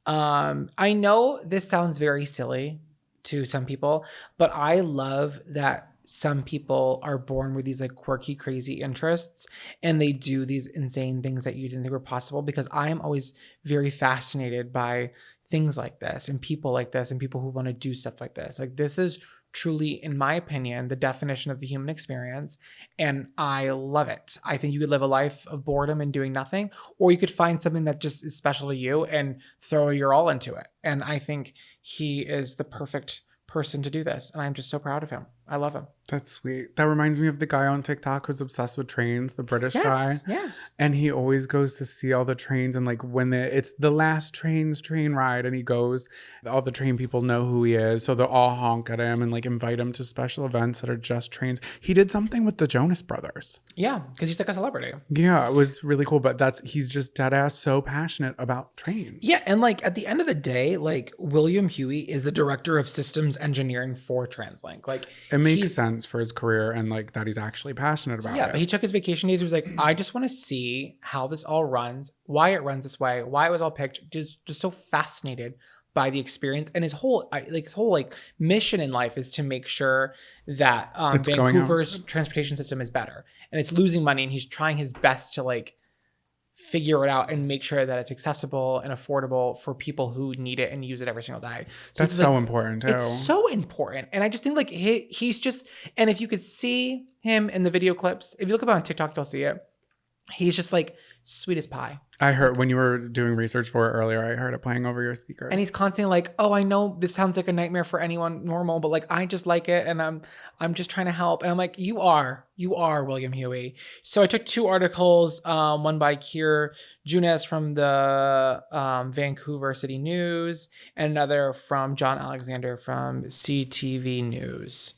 I know this sounds very silly to some people, but I love that some people are born with these like quirky, crazy interests and they do these insane things that you didn't think were possible, because I am always very fascinated by things like this and people like this and people who want to do stuff like this. Like this is truly, in my opinion, the definition of the human experience. And I love it. I think you could live a life of boredom and doing nothing, or you could find something that just is special to you and throw your all into it. And I think he is the perfect person to do this. And I'm just so proud of him. I love him. That's sweet. That reminds me of the guy on TikTok who's obsessed with trains, the British guy. Yes. And he always goes to see all the trains, and like when it's the last train ride and he goes, all the train people know who he is. So they'll all honk at him and like invite him to special events that are just trains. He did something with the Jonas Brothers. Yeah, because he's like a celebrity. Yeah, it was really cool. But he's just dead ass so passionate about trains. Yeah, and like at the end of the day, like William Huey is the director of systems engineering for Translink. Like it makes sense for his career and like that he's actually passionate about it. Yeah, but he took his vacation days. He was like, I just want to see how this all runs, why it runs this way, why it was all picked. Just so fascinated by the experience. And his whole mission in life is to make sure that Vancouver's transportation system is better, and it's losing money, and he's trying his best to like figure it out and make sure that it's accessible and affordable for people who need it and use it every single day. So that's so important too. It's so important. And I just think like he's just, and if you could see him in the video clips, if you look up on TikTok, you'll see it. He's just like sweet as pie. I heard when you were doing research for it earlier, I heard it playing over your speaker. And he's constantly like, oh, I know this sounds like a nightmare for anyone normal, but like, I just like it. And I'm just trying to help. And I'm like, you are William Huey. So I took 2 articles, one by Kier Junos from the Vancouver City News, and another from John Alexander from CTV News.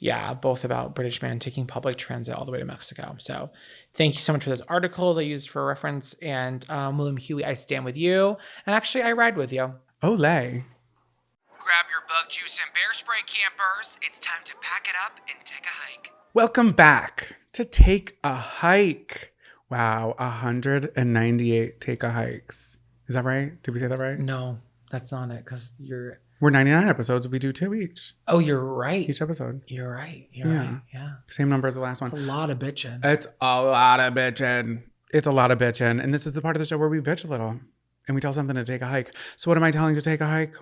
Yeah, both about British man taking public transit all the way to Mexico. So thank you so much for those articles I used for reference. And William Huey, I stand with you. And actually, I ride with you. Olay. Grab your bug juice and bear spray, campers. It's time to pack it up and take a hike. Welcome back to Take a Hike. Wow, 198 take a hikes. Is that right? Did we say that right? No, that's not it, because you're We're 99 episodes. We do 2 each. Oh, you're right. Each episode. You're right. You're right. Yeah. Same number as the last one. It's a lot of bitching. It's a lot of bitching. It's a lot of bitching. And this is the part of the show where we bitch a little and we tell something to take a hike. So what am I telling to take a hike?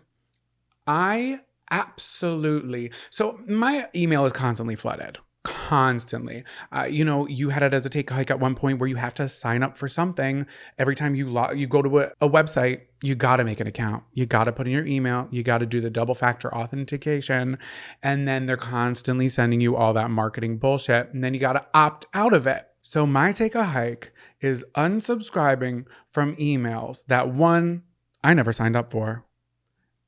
I absolutely. So my email is constantly flooded. Constantly. You had it as a take a hike at one point where you have to sign up for something. Every time you go to a website, you got to make an account. You got to put in your email. You got to do the double factor authentication. And then they're constantly sending you all that marketing bullshit. And then you got to opt out of it. So my take a hike is unsubscribing from emails that, one, I never signed up for.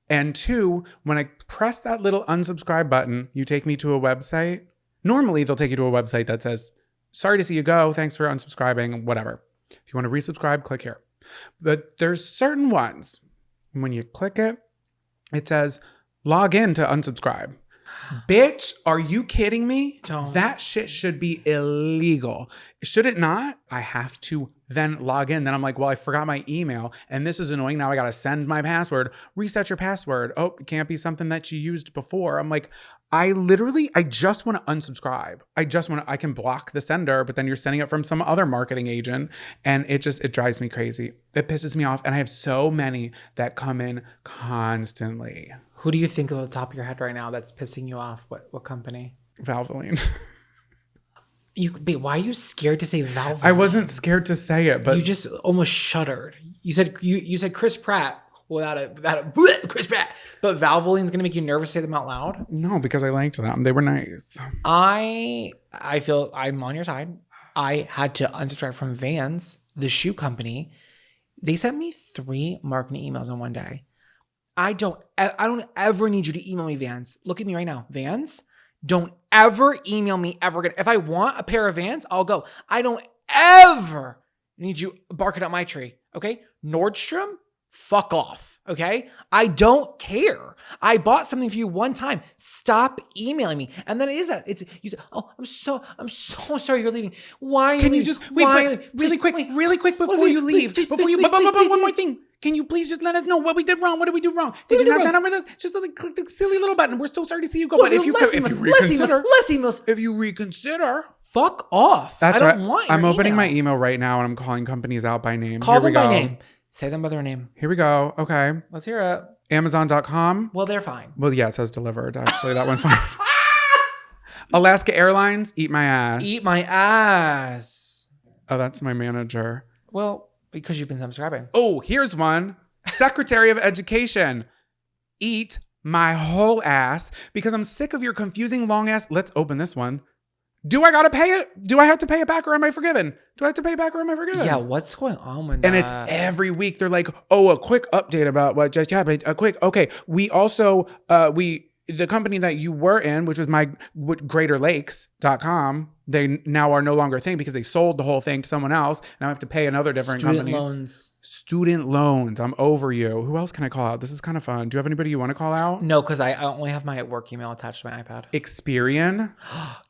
And two, when I press that little unsubscribe button, you take me to a website. Normally, they'll take you to a website that says, sorry to see you go. Thanks for unsubscribing, whatever. If you want to resubscribe, click here. But there's certain ones. When you click it, it says, log in to unsubscribe. Bitch, are you kidding me? Don't. That shit should be illegal. Should it not? I have to then log in. Then I'm like, well, I forgot my email and this is annoying. Now I got to send my password. Reset your password. Oh, it can't be something that you used before. I'm like, I just want to unsubscribe. I can block the sender, but then you're sending it from some other marketing agent and it drives me crazy. It pisses me off. And I have so many that come in constantly. Who do you think of the top of your head right now that's pissing you off? What company? Valvoline. Why are you scared to say Valvoline? I wasn't scared to say it, but you just almost shuddered. You said Chris Pratt without a Chris Pratt, but Valvoline's gonna make you nervous to say them out loud. No, because I liked them. They were nice. I feel I'm on your side. I had to unsubscribe from Vans, the shoe company. They sent me 3 marketing emails in one day. I don't ever need you to email me, Vans. Look at me right now. Vans, don't ever email me ever again. If I want a pair of Vans, I'll go. I don't ever need you barking up my tree, okay? Nordstrom, fuck off, okay? I don't care. I bought something for you one time. Stop emailing me. And then you say, oh, I'm so sorry you're leaving. Why? Can you just wait, really quick before you leave? One more thing. Can you please just let us know what we did wrong? What did we do wrong? Did you not sign up with us? Just click the silly little button. We're so sorry to see you go. But if you reconsider, fuck off. That's I don't want your I'm opening email. my email right now and I'm calling companies out by name. Call them by name. Say them by their name. Here we go. Okay. Let's hear it. Amazon.com. Well, they're fine. Well, yeah, it says delivered. Actually, that one's fine. Alaska Airlines, eat my ass. Eat my ass. Oh, that's my manager. Well, because you've been subscribing. Oh, here's one. Secretary of Education, eat my whole ass because I'm sick of your confusing long ass. Let's open this one. Do I got to pay it? Do I have to pay it back or am I forgiven? Do I have to pay it back or am I forgiven? Yeah, what's going on with that? And it's every week. They're like, oh, a quick update about what just happened. Okay. We also, the company that you were in, which was GreaterLakes.com, they now are no longer a thing because they sold the whole thing to someone else. Now I have to pay another different company. Student loans. I'm over you. Who else can I call out? This is kind of fun. Do you have anybody you want to call out? No, because I only have my work email attached to my iPad.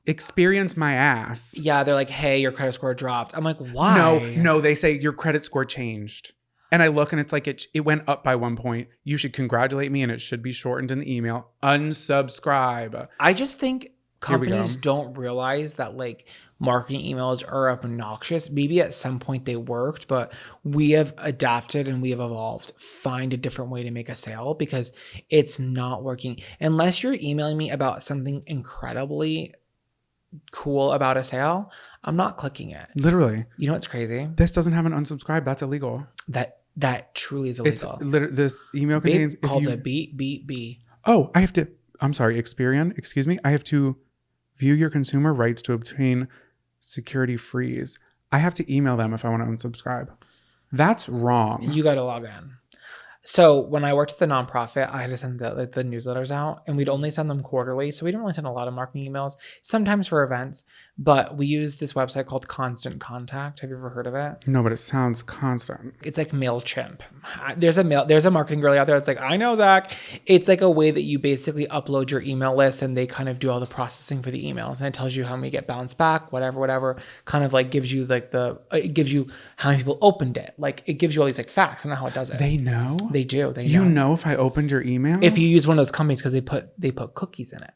Experience my ass. Yeah, they're like, hey, your credit score dropped. I'm like, why? No, they say your credit score changed. And I look and it's like it went up by 1 point. You should congratulate me and it should be shortened in the email. Unsubscribe. I just think companies don't realize that like marketing emails are obnoxious. Maybe at some point they worked, but we have adapted and we have evolved. Find a different way to make a sale because it's not working. Unless you're emailing me about something incredibly cool about a sale, I'm not clicking it. Literally. You know what's crazy? This doesn't have an unsubscribe. That's illegal. That truly is illegal. This email contains... called a B. Oh, I have to... I'm sorry, Experian. Excuse me. I have to view your consumer rights to obtain security freeze. I have to email them if I want to unsubscribe. That's wrong. You got to log in. So when I worked at the nonprofit, I had to send the newsletters out and we'd only send them quarterly. So we didn't really send a lot of marketing emails, sometimes for events, but we use this website called Constant Contact. Have you ever heard of it? No, but it sounds constant. It's like MailChimp. There's a marketing girl out there that's like, I know, Zach. It's like a way that you basically upload your email list and they kind of do all the processing for the emails. And it tells you how many get bounced back, whatever, kind of like gives you like it gives you how many people opened it. Like it gives you all these like facts. I don't know how it does it. They know? They do. They know. You know if I opened your email? If you use one of those companies because they put cookies in it.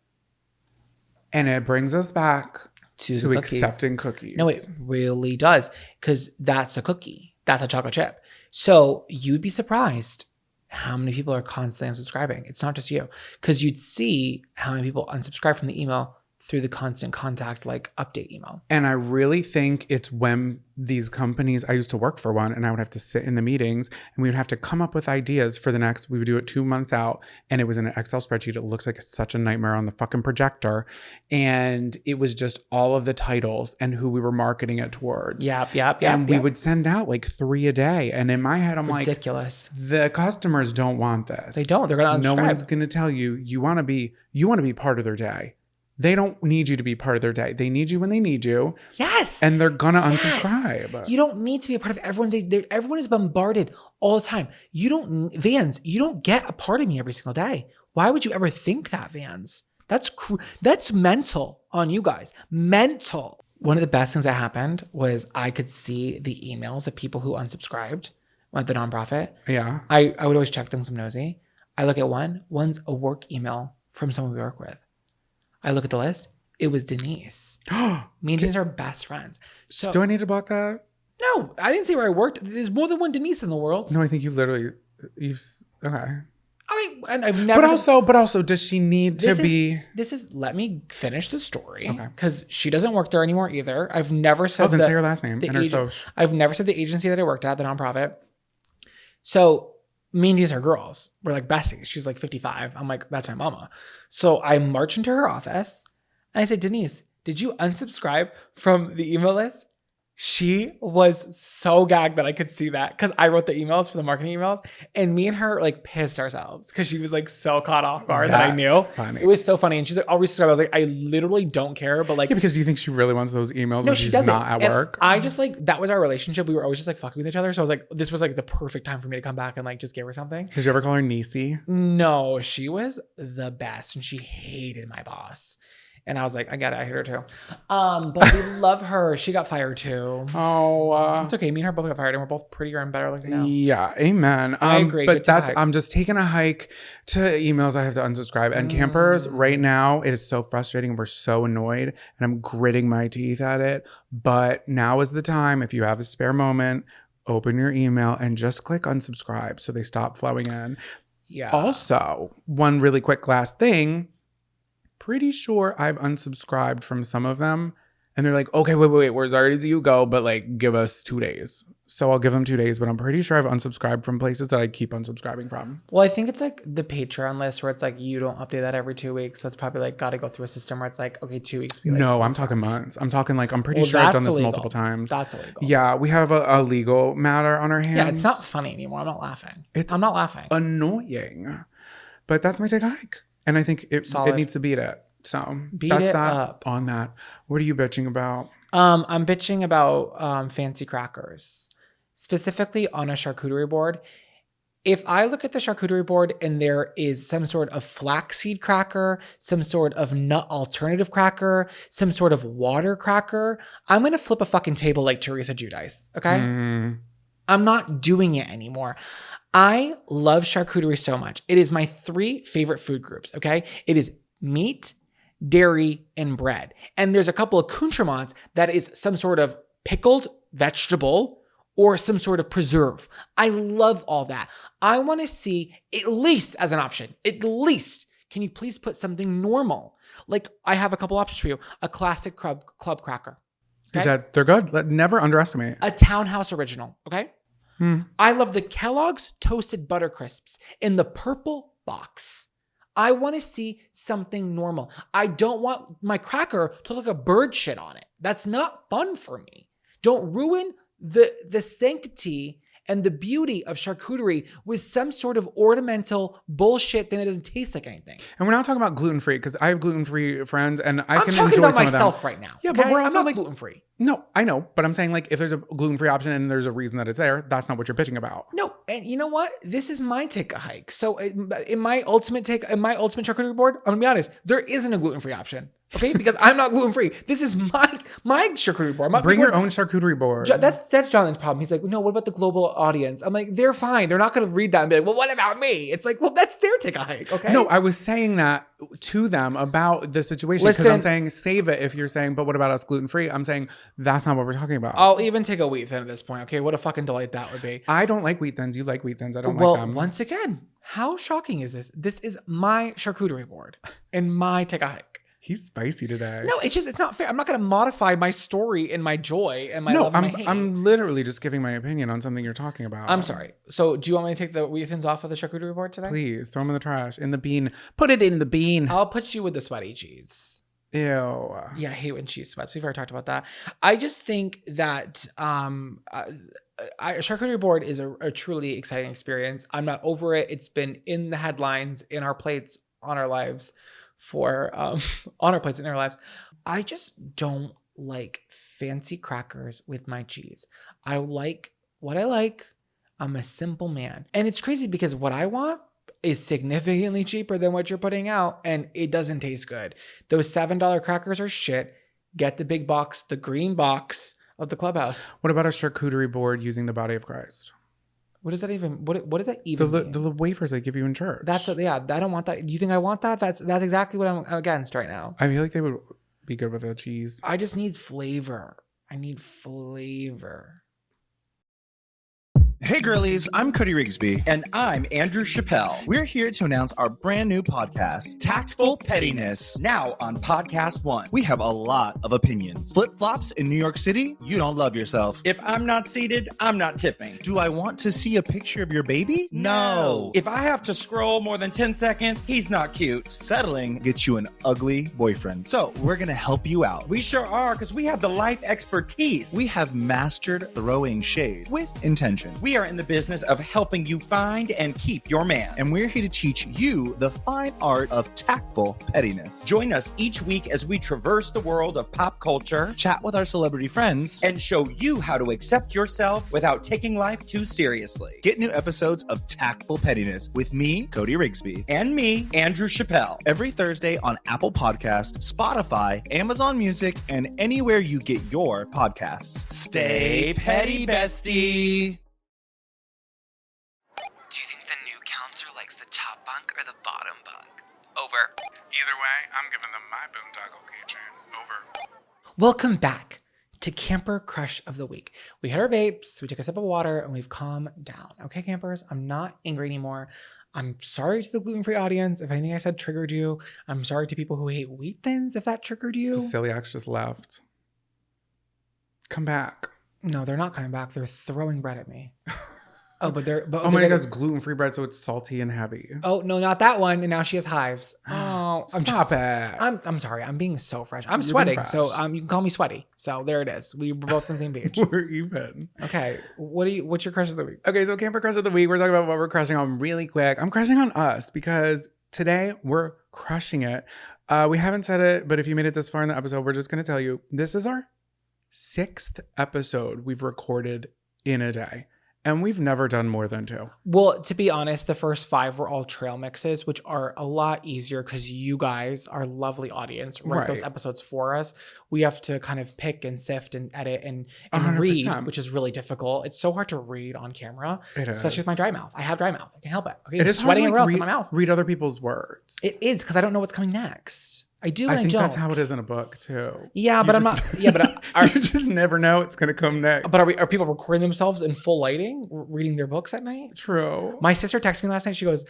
And it brings us back to cookies. accepting cookies. No, it really does. Because that's a cookie. That's a chocolate chip. So you'd be surprised how many people are constantly unsubscribing. It's not just you. Because you'd see how many people unsubscribe from the email through the constant contact, like update email. And I really think it's when these companies, I used to work for one, and I would have to sit in the meetings and we would have to come up with ideas for the next, we would do it 2 months out, and it was in an Excel spreadsheet. It looks like such a nightmare on the fucking projector. And it was just all of the titles and who we were marketing it towards. Yep. And we would send out like 3 a day. And in my head, I'm ridiculous. like, the customers don't want this. They don't. They're going to unsubscribe. No one's going to tell you, you want to be part of their day. They don't need you to be part of their day. They need you when they need you. Yes. And they're going to unsubscribe. You don't need to be a part of everyone's day. Everyone is bombarded all the time. You don't get a part of me every single day. Why would you ever think that, Vans? That's mental on you guys. Mental. One of the best things that happened was I could see the emails of people who unsubscribed at the nonprofit. Yeah. I would always check them because I'm nosy. I look at one's a work email from someone we work with. I look at the list. It was Denise. Me and Denise are best friends. So do I need to block that? No, I didn't say where I worked. There's more than one Denise in the world. No, I think you've okay. Okay, and I've never. But also, does she need to be? Let me finish the story. Okay. Because she doesn't work there anymore either. I've never said. Oh, then say her last name and her social. I've never said the agency that I worked at, the nonprofit. So me and Denise are girls. We're like besties. She's like 55. I'm like, that's my mama. So I march into her office and I said, Denise, did you unsubscribe from the email list? She was so gagged that I could see that because I wrote the emails for the marketing emails, and me and her like pissed ourselves because she was like so caught off guard that I knew. Funny. It was so funny. And she's like, I'll resubscribe. I was like, I literally don't care. But like, yeah, because do you think she really wants those emails when she's doesn't. not at work? I just like, that was our relationship. We were always just like fucking with each other. So I was like, this was like the perfect time for me to come back and like just give her something. Did you ever call her Niecy? No, she was the best and she hated my boss. And I was like, I get it. I hate her too. But we love her. She got fired too. Oh, it's okay. Me and her both got fired, and we're both prettier and better looking now. Yeah, amen. I agree. But I'm just taking a hike to emails I have to unsubscribe. And campers, right now, it is so frustrating. We're so annoyed, and I'm gritting my teeth at it. But now is the time. If you have a spare moment, open your email and just click unsubscribe so they stop flowing in. Yeah. Also, one really quick last thing. Pretty sure I've unsubscribed from some of them, and they're like, okay, wait, where already do you go? But like, give us 2 days. So I'll give them 2 days, but I'm pretty sure I've unsubscribed from places that I keep unsubscribing from. Well, I think it's like the Patreon list where it's like you don't update that every 2 weeks, so it's probably like got to go through a system where it's like, okay, 2 weeks. Be like, no, I'm talking months. I'm talking like I'm pretty sure I've done this multiple times. That's illegal. Yeah, we have a legal matter on our hands. Yeah, it's not funny anymore. I'm not laughing. I'm not laughing. Annoying, but that's my take hike, and I think it needs to beat it. So that's that up. On that. What are you bitching about? I'm bitching about fancy crackers, specifically on a charcuterie board. If I look at the charcuterie board and there is some sort of flaxseed cracker, some sort of nut alternative cracker, some sort of water cracker, I'm going to flip a fucking table like Teresa Giudice, okay? I'm not doing it anymore. I love charcuterie so much. It is my 3 favorite food groups, okay? It is meat, dairy, and bread. And there's a couple of accoutrements that is some sort of pickled vegetable or some sort of preserve. I love all that. I want to see, at least as an option, at least, can you please put something normal? Like, I have a couple options for you. A classic club cracker. Okay? They're good. Never underestimate. A Townhouse original, okay? I love the Kellogg's Toasted Butter Crisps in the purple box. I want to see something normal. I don't want my cracker to look like a bird shit on it. That's not fun for me. Don't ruin the sanctity and the beauty of charcuterie with some sort of ornamental bullshit thing that doesn't taste like anything. And we're not talking about gluten-free because I have gluten-free friends and I can enjoy some of them. I'm talking about myself right now. Yeah, okay? but we're also I'm not like gluten-free. No, I know, but I'm saying like if there's a gluten-free option and there's a reason that it's there, that's not what you're bitching about. No, and you know what? This is my take a hike. So in my ultimate charcuterie board, I'm gonna be honest, there isn't a gluten-free option. Okay, because I'm not gluten free. This is my charcuterie board. Bring your own charcuterie board. That's Jonathan's problem. He's like, no, what about the global audience? I'm like, they're fine. They're not going to read that and be like, well, what about me? It's like, well, that's their take a hike. Okay. No, I was saying that to them about the situation because I'm saying save it if you're saying, but what about us gluten free? I'm saying that's not what we're talking about. I'll even take a wheat thin at this point. Okay, what a fucking delight that would be. I don't like wheat thins. You like wheat thins. I don't like them. Well, once again, how shocking is this? This is my charcuterie board and my take a hike. He's spicy today. No, it's not fair. I'm not going to modify my story and my joy and my love and my hate. I'm literally just giving my opinion on something you're talking about. I'm sorry. So do you want me to take the wheat thins off of the charcuterie board today? Please, throw them in the trash. In the bean. Put it in the bean. I'll put you with the sweaty cheese. Ew. Yeah, I hate when cheese sweats. We've already talked about that. I just think that a charcuterie board is a truly exciting experience. I'm not over it. It's been in the headlines, in our plates, on our lives. On our plates in our lives. I just don't like fancy crackers with my cheese. I like what I like. I'm a simple man. And it's crazy because what I want is significantly cheaper than what you're putting out, and it doesn't taste good. Those $7 crackers are shit. Get the big box, the green box of the Clubhouse. What about a charcuterie board using the body of Christ? What is that even? What does that even mean? The wafers they give you in church. Yeah, I don't want that. You think I want that? That's exactly what I'm against right now. I feel like they would be good with the cheese. I just need flavor. I need flavor. Hey girlies, I'm Cody Rigsby. And I'm Andrew Chappelle. We're here to announce our brand new podcast, Tactful Pettiness, now on Podcast One. We have a lot of opinions. Flip-flops in New York City? You don't love yourself. If I'm not seated, I'm not tipping. Do I want to see a picture of your baby? No. If I have to scroll more than 10 seconds, he's not cute. Settling gets you an ugly boyfriend. So we're going to help you out. We sure are, because we have the life expertise. We have mastered throwing shade with intention. We are in the business of helping you find and keep your man. And we're here to teach you the fine art of tactful pettiness. Join us each week as we traverse the world of pop culture, chat with our celebrity friends, and show you how to accept yourself without taking life too seriously. Get new episodes of Tactful Pettiness with me, Cody Rigsby, and me, Andrew Chappelle, every Thursday on Apple Podcasts, Spotify, Amazon Music, and anywhere you get your podcasts. Stay petty, bestie. Or the bottom bunk. Over. Either way, I'm giving them my boondoggle keychain. Over. Welcome back to Camper Crush of the Week. We had our vapes, we took a sip of water, and we've calmed down. Okay, campers, I'm not angry anymore. I'm sorry to the gluten-free audience if anything I said triggered you. I'm sorry to people who hate wheat thins if that triggered you. The celiacs just left. Come back. No, they're not coming back. They're throwing bread at me. Oh, but oh my God, it's gluten-free bread, so it's salty and heavy. Oh no, not that one. And now she has hives. Oh, stop it. I'm sorry. I'm being so fresh. I'm sweating, so you can call me sweaty. So there it is. We're both on the same page. We're even. Okay, what's your crush of the week? Okay, so Camper Crush of the Week. We're talking about what we're crushing on really quick. I'm crushing on us because today we're crushing it. We haven't said it, but if you made it this far in the episode, we're just going to tell you this is our 6th episode we've recorded in a day. And we've never done more than 2. Well, to be honest, the first 5 were all trail mixes, which are a lot easier because you guys, our lovely audience, write those episodes for us. We have to kind of pick and sift and edit and read, which is really difficult. It's so hard to read on camera, especially with my dry mouth. I have dry mouth. I can't help it. Okay, it is sweating hard to, else in my mouth. Read other people's words. It is because I don't know what's coming next. I do. And I think that's how it is in a book too. Yeah, but I'm not. Yeah, but you just never know what's gonna come next. But are people recording themselves in full lighting, reading their books at night? True. My sister texted me last night. She goes,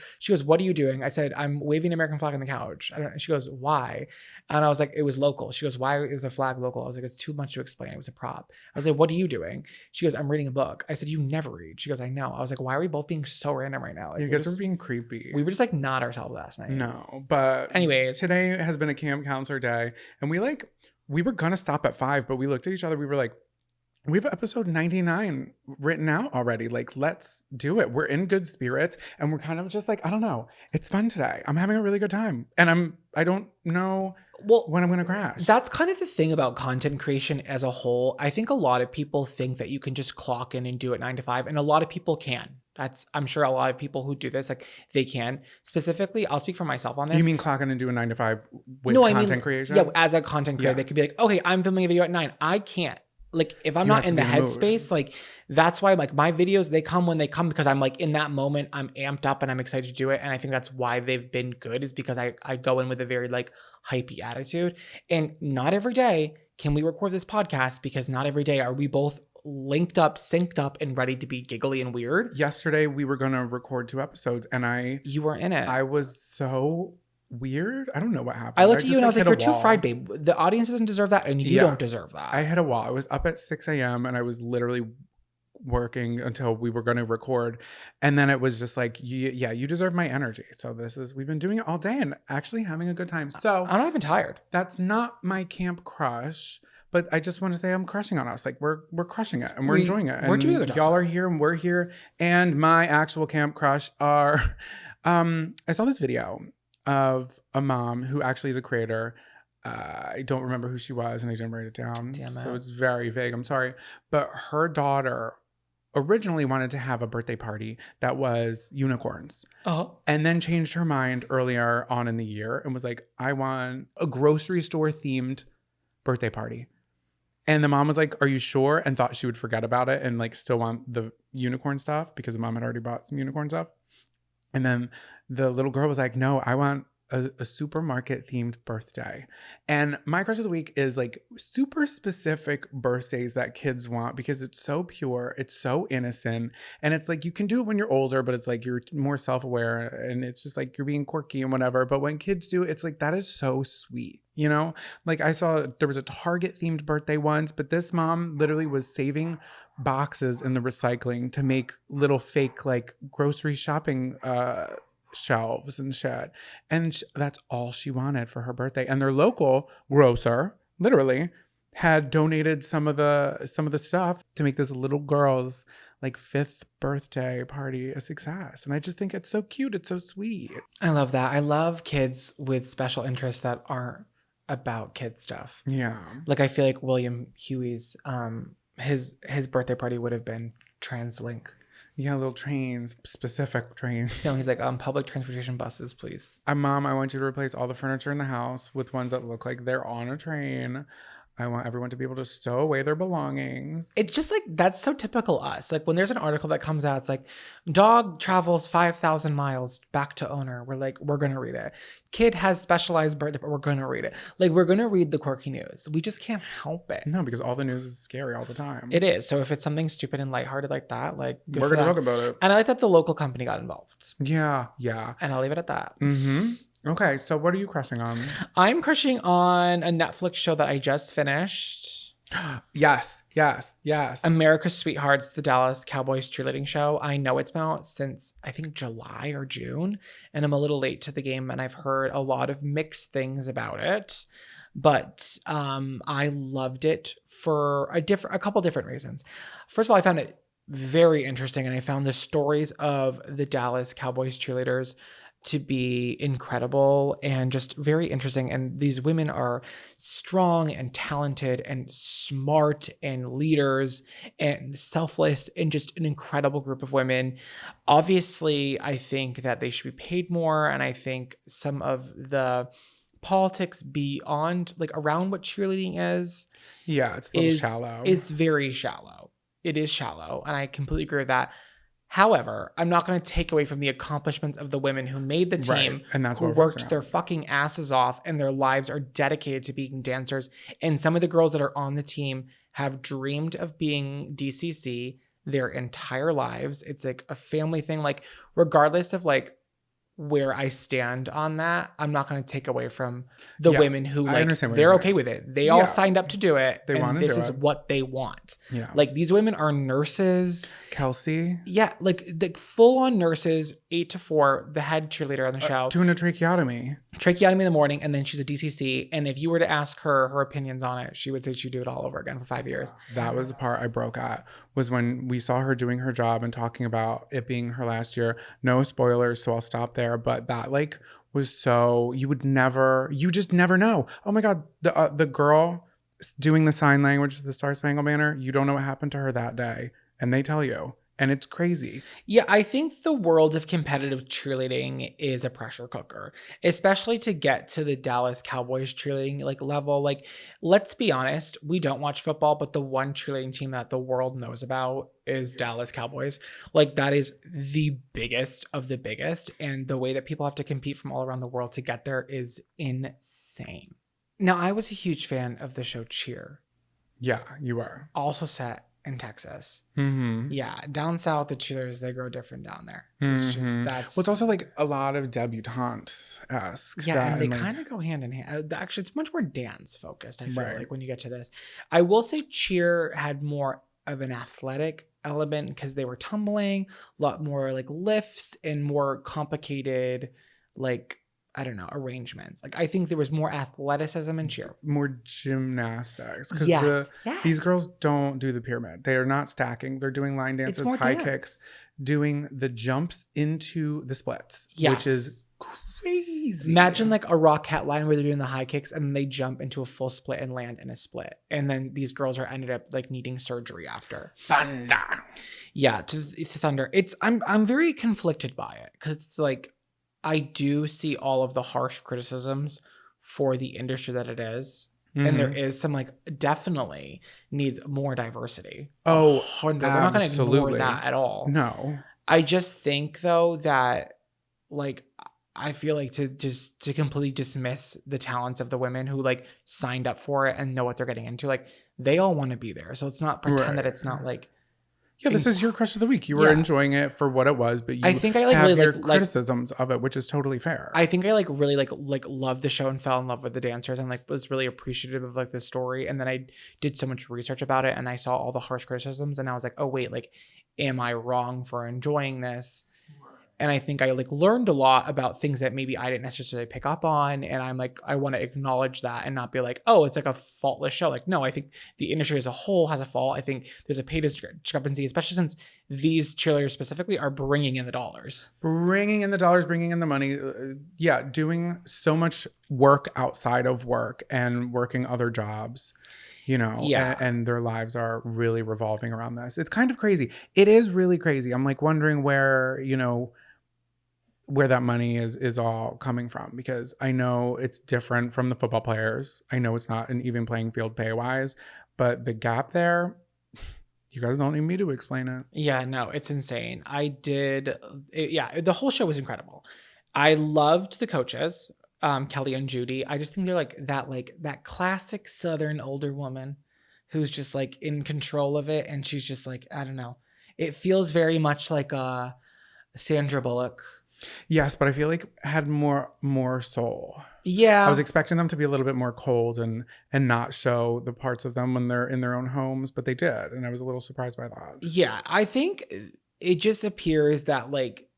"What are you doing?" I said, "I'm waving an American flag on the couch." She goes, "Why?" And I was like, "It was local." She goes, "Why is the flag local?" I was like, "It's too much to explain. It was a prop." I was like, "What are you doing?" She goes, "I'm reading a book." I said, "You never read." She goes, "I know." I was like, "Why are we both being so random right now?" Like, you guys were being creepy. We were just like not ourselves last night. No, but anyways, today has been a camp counselor day. And we were going to stop at 5, but we looked at each other. We were like, we have episode 99 written out already. Like, let's do it. We're in good spirits. And we're kind of just like, I don't know. It's fun today. I'm having a really good time. And I don't know when I'm going to crash. That's kind of the thing about content creation as a whole. I think a lot of people think that you can just clock in and do it 9 to 5. And a lot of people can. I'm sure a lot of people who do this, like they can. Specifically, I'll speak for myself on this. You mean clock in and do a 9 to 5 with content creation? Yeah, as a content creator, they could be like, okay, I'm filming a video at 9. I can't. Like if I'm not in the headspace, like that's why like my videos, they come when they come because I'm like in that moment, I'm amped up and I'm excited to do it. And I think that's why they've been good is because I go in with a very like hypey attitude. And not every day can we record this podcast because not every day are we both linked up, synced up, and ready to be giggly and weird. Yesterday we were gonna record 2 episodes and you were in it. I was so weird. I don't know what happened. I looked at you and I was like, you're too fried, babe. The audience doesn't deserve that and you don't deserve that. I hit a wall. I was up at 6 a.m. and I was literally working until we were going to record. And then it was just like, you deserve my energy. So we've been doing it all day and actually having a good time. So I'm not even tired. That's not my camp crush. But I just want to say I'm crushing on us. Like we're crushing it and we're enjoying it. And we're doing a good job. Y'all are here and we're here. And my actual camp crush are, I saw this video of a mom who actually is a creator. I don't remember who she was and I didn't write it down. So it's very vague. I'm sorry. But her daughter originally wanted to have a birthday party that was unicorns. And then changed her mind earlier on in the year and was like, I want a grocery store themed birthday party. And the mom was like, are you sure? And thought she would forget about it and like still want the unicorn stuff because the mom had already bought some unicorn stuff. And then the little girl was like, no, I want a supermarket themed birthday. And my crush of the week is like super specific birthdays that kids want because it's so pure, it's so innocent. And it's like you can do it when you're older, but it's like you're more self-aware and it's just like you're being quirky and whatever. But when kids do, it's like that is so sweet. You know, like I saw there was a Target themed birthday once, but this mom literally was saving boxes in the recycling to make little fake like grocery shopping shelves and shit. And that's all she wanted for her birthday. And their local grocer literally had donated some of the stuff to make this little girl's like 5th birthday party a success. And I just think it's so cute. It's so sweet. I love that. I love kids with special interests that aren't about kid stuff. Yeah. Like I feel like William Huey's his birthday party would have been Translink. Yeah, little trains, specific trains. No, he's like, public transportation buses, please. Mom, I want you to replace all the furniture in the house with ones that look like they're on a train. I want everyone to be able to stow away their belongings. It's just like, that's so typical us. Like when there's an article that comes out, it's like, dog travels 5,000 miles back to owner. We're like, we're going to read it. Kid has specialized birthday, but we're going to read it. Like we're going to read the quirky news. We just can't help it. No, because all the news is scary all the time. It is. So if it's something stupid and lighthearted like that, like we're going to talk about it. And I like that the local company got involved. Yeah. And I'll leave it at that. Mm-hmm. Okay, so what are you crushing on? I'm crushing on a Netflix show that I just finished. Yes. America's Sweethearts, the Dallas Cowboys cheerleading show. I know it's been out since, I think, July or June, and I'm a little late to the game, and I've heard a lot of mixed things about it. But I loved it for a couple different reasons. First of all, I found it very interesting, and I found the stories of the Dallas Cowboys cheerleaders to be incredible and just very interesting. And these women are strong and talented and smart and leaders and selfless and just an incredible group of women. Obviously, I think that they should be paid more. And I think some of the politics beyond, like around what cheerleading is. Yeah, it's a little shallow. It's very shallow. It is shallow. And I completely agree with that. However, I'm not going to take away from the accomplishments of the women who made the team, right. And that's who what worked their fucking asses off, and their lives are dedicated to being dancers. And some of the girls that are on the team have dreamed of being DCC their entire lives. It's like a family thing. Like regardless of like where I stand on that, I'm not going to take away from the women who like they're okay with it. They all signed up to do it. They want to do it. This is what they want. Yeah. Like these women are nurses. Kelsey. Yeah, like the full on nurses, 8 to 4, the head cheerleader on the show. Doing a tracheotomy. Tracheotomy in the morning, and then she's a DCC. And if you were to ask her opinions on it, she would say she'd do it all over again for 5 years. That was the part I broke at, was when we saw her doing her job and talking about it being her last year. No spoilers, so I'll stop there. But that like was so, you just never know. Oh my God, the girl doing the sign language, the Star Spangled Banner, you don't know what happened to her that day. And they tell you. And it's crazy. Yeah, I think the world of competitive cheerleading is a pressure cooker, especially to get to the Dallas Cowboys cheerleading like level. Like, let's be honest, we don't watch football, but the one cheerleading team that the world knows about is Dallas Cowboys. Like, that is the biggest of the biggest, and the way that people have to compete from all around the world to get there is insane. Now, I was a huge fan of the show Cheer, Yeah, you are. also set in Texas. Mm-hmm. Yeah, down south, the cheerleaders, they grow different down there. It's just, that's... Well, it's also like a lot of debutante-esque. Yeah, and they like, kind of go hand in hand. Actually, it's much more dance focused, I feel Right. like, when you get to this. I will say Cheer had more of an athletic element because they were tumbling, a lot more like lifts and more complicated, like, I don't know, arrangements. Like, I think there was more athleticism in Cheer. more gymnastics. Because Yes. these girls don't do the pyramid. They are not stacking. They're doing line dances, more high dance. kicks, doing the jumps into the splits, Yes. which is crazy. Imagine like a Rockette line where they're doing the high kicks and then they jump into a full split and land in a split. And then these girls are ended up like needing surgery after. thunder. Yeah, to Thunder. I'm very conflicted by it because it's like I do see all of the harsh criticisms for the industry that it is. And there is some like definitely needs more diversity. Oh, 100. We're not going to ignore absolutely. that at all. No. I just think though that like I feel like to completely dismiss the talents of the women who like signed up for it and know what they're getting into, like they all want to be there. So it's not pretend that it's not like. Yeah, this is your crush of the week. You were enjoying it for what it was, but you I think I like have really your like criticisms of it, which is totally fair. I think I like really like loved the show and fell in love with the dancers and like was really appreciative of like the story. And then I did so much research about it and I saw all the harsh criticisms and I was like, oh wait, like, am I wrong for enjoying this? And I think I like learned a lot about things that maybe I didn't necessarily pick up on. And I'm like, I want to acknowledge that and not be like, oh, it's like a faultless show. Like, no, I think the industry as a whole has a fault. I think there's a pay discrepancy, especially since these cheerleaders specifically are bringing in the dollars. Bringing in the dollars, bringing in the money. Yeah, doing so much work outside of work and working other jobs. You know, and their lives are really revolving around this. It's kind of crazy. It is really crazy. I'm like wondering where, you know, where that money is all coming from, because I know it's different from the football players. I know it's not an even playing field pay wise, but the gap there, you guys don't need me to explain it. Yeah, no, it's insane. The whole show was incredible. I loved the coaches, Kelly and Judy. I just think they're like that classic Southern older woman who's just like in control of it. And she's just like, I don't know. It feels very much like Sandra Bullock. Yes, but I feel like had more soul. Yeah. I was expecting them to be a little bit more cold and not show the parts of them when they're in their own homes, but they did. And I was a little surprised by that. Yeah, I think it just appears that like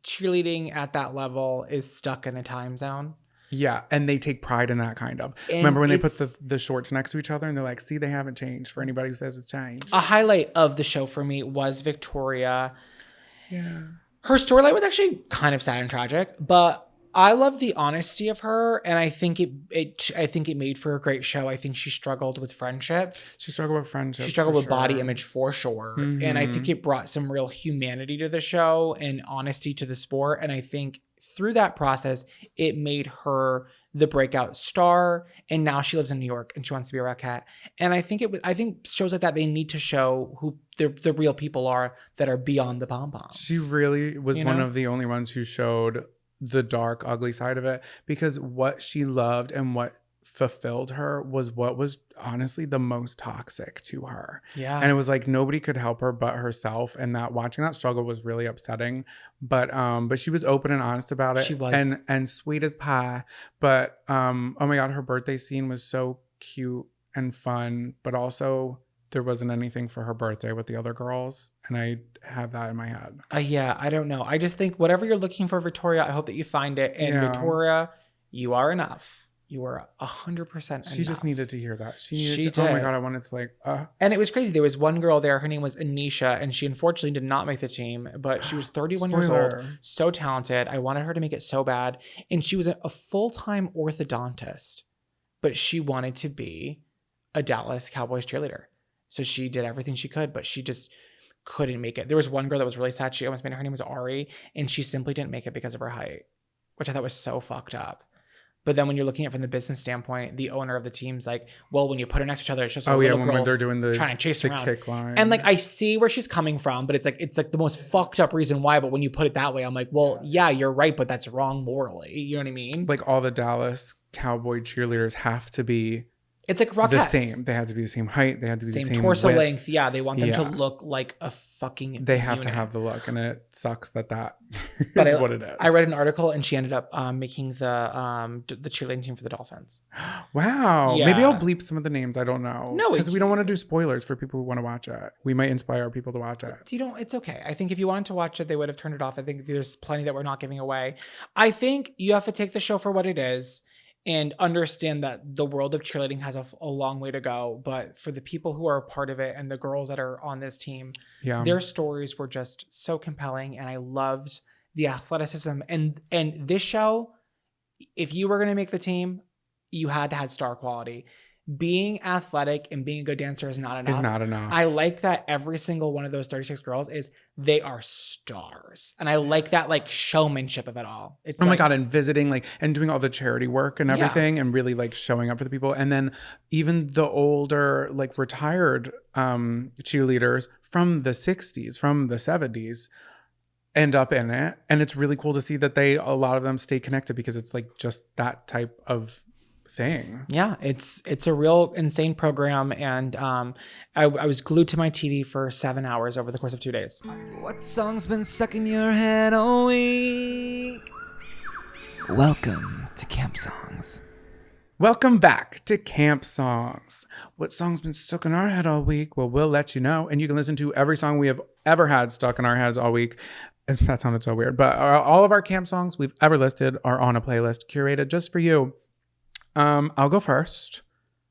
cheerleading at that level is stuck in a time zone. Yeah, and they take pride in that kind of. And remember when they put the shorts next to each other and they're like, see, they haven't changed, for anybody who says it's changed. A highlight of the show for me was Victoria. Yeah. Her storyline was actually kind of sad and tragic, but I love the honesty of her, and I think it made for a great show. I think she struggled with friendships. She struggled with friendships. She struggled with body image for sure. Mm-hmm. And I think it brought some real humanity to the show and honesty to the sport. And I think through that process, it made her the breakout star. And now she lives in New York and she wants to be a Rockette. And I think shows like that, they need to show who the real people are that are beyond the pom-poms. She really was one of the only ones who showed the dark, ugly side of it, because what she loved and what fulfilled her was what was honestly the most toxic to her. Yeah. And it was like nobody could help her but herself, and that watching that struggle was really upsetting. But she was open and honest about it. She was. And sweet as pie. But oh my God, her birthday scene was so cute and fun, but also there wasn't anything for her birthday with the other girls. And I have that in my head. Yeah, I don't know. I just think whatever you're looking for, Victoria, I hope that you find it. And Victoria, you are enough. You are 100% enough. She just needed to hear that. She did. Oh my God, I wanted to like... And it was crazy. There was one girl there. Her name was Anisha, and she unfortunately did not make the team, but she was 31 years old. So talented. I wanted her to make it so bad. And she was a full-time orthodontist, but she wanted to be a Dallas Cowboys cheerleader. So she did everything she could, but she just couldn't make it. There was one girl that was really sad. She almost made it. Her name was Ari, and she simply didn't make it because of her height, which I thought was so fucked up. But then when you're looking at it from the business standpoint, the owner of the team's like, well, when you put her next to each other, it's just a little girl when they're doing the trying to chase her around. kick line. And like, I see where she's coming from, but it's like the most fucked up reason why. But when you put it that way, I'm like, well, yeah, you're right, but that's wrong morally. You know what I mean? Like all the Dallas Cowboy cheerleaders have to be it's like Rockettes. the same. They have to be the same height. They have to be the same torso width. length. Yeah, they want them to look like a fucking. They have to unit. have the look, and it sucks that But is what it is. I read an article, and she ended up making the cheerleading team for the Dolphins. Wow. Yeah. Maybe I'll bleep some of the names. I don't know. No, because we don't want to do spoilers for people who want to watch it. We might inspire people to watch it. It's okay. I think if you wanted to watch it, they would have turned it off. I think there's plenty that we're not giving away. I think you have to take the show for what it is. And understand that the world of cheerleading has a long way to go. But for the people who are a part of it and the girls that are on this team, their stories were just so compelling. And I loved the athleticism. And this show, if you were going to make the team, you had to have star quality. Being athletic and being a good dancer is not enough. I like that every single one of those 36 girls they are stars. And I like that like showmanship of it all. It's my God. And visiting and doing all the charity work and everything and really showing up for the people. And then even the older retired cheerleaders from the 60s, from the 70s end up in it. And it's really cool to see that a lot of them stay connected because it's just that type of thing. Yeah, it's a real insane program, and I was glued to my TV for 7 hours over the course of 2 days. What song's been stuck in your head all week? Welcome to Camp Songs. Welcome back to Camp Songs. What song's been stuck in our head all week? Well, we'll let you know, and you can listen to every song we have ever had stuck in our heads all week. That sounded so weird, but all of our camp songs we've ever listed are on a playlist curated just for you. I'll go first.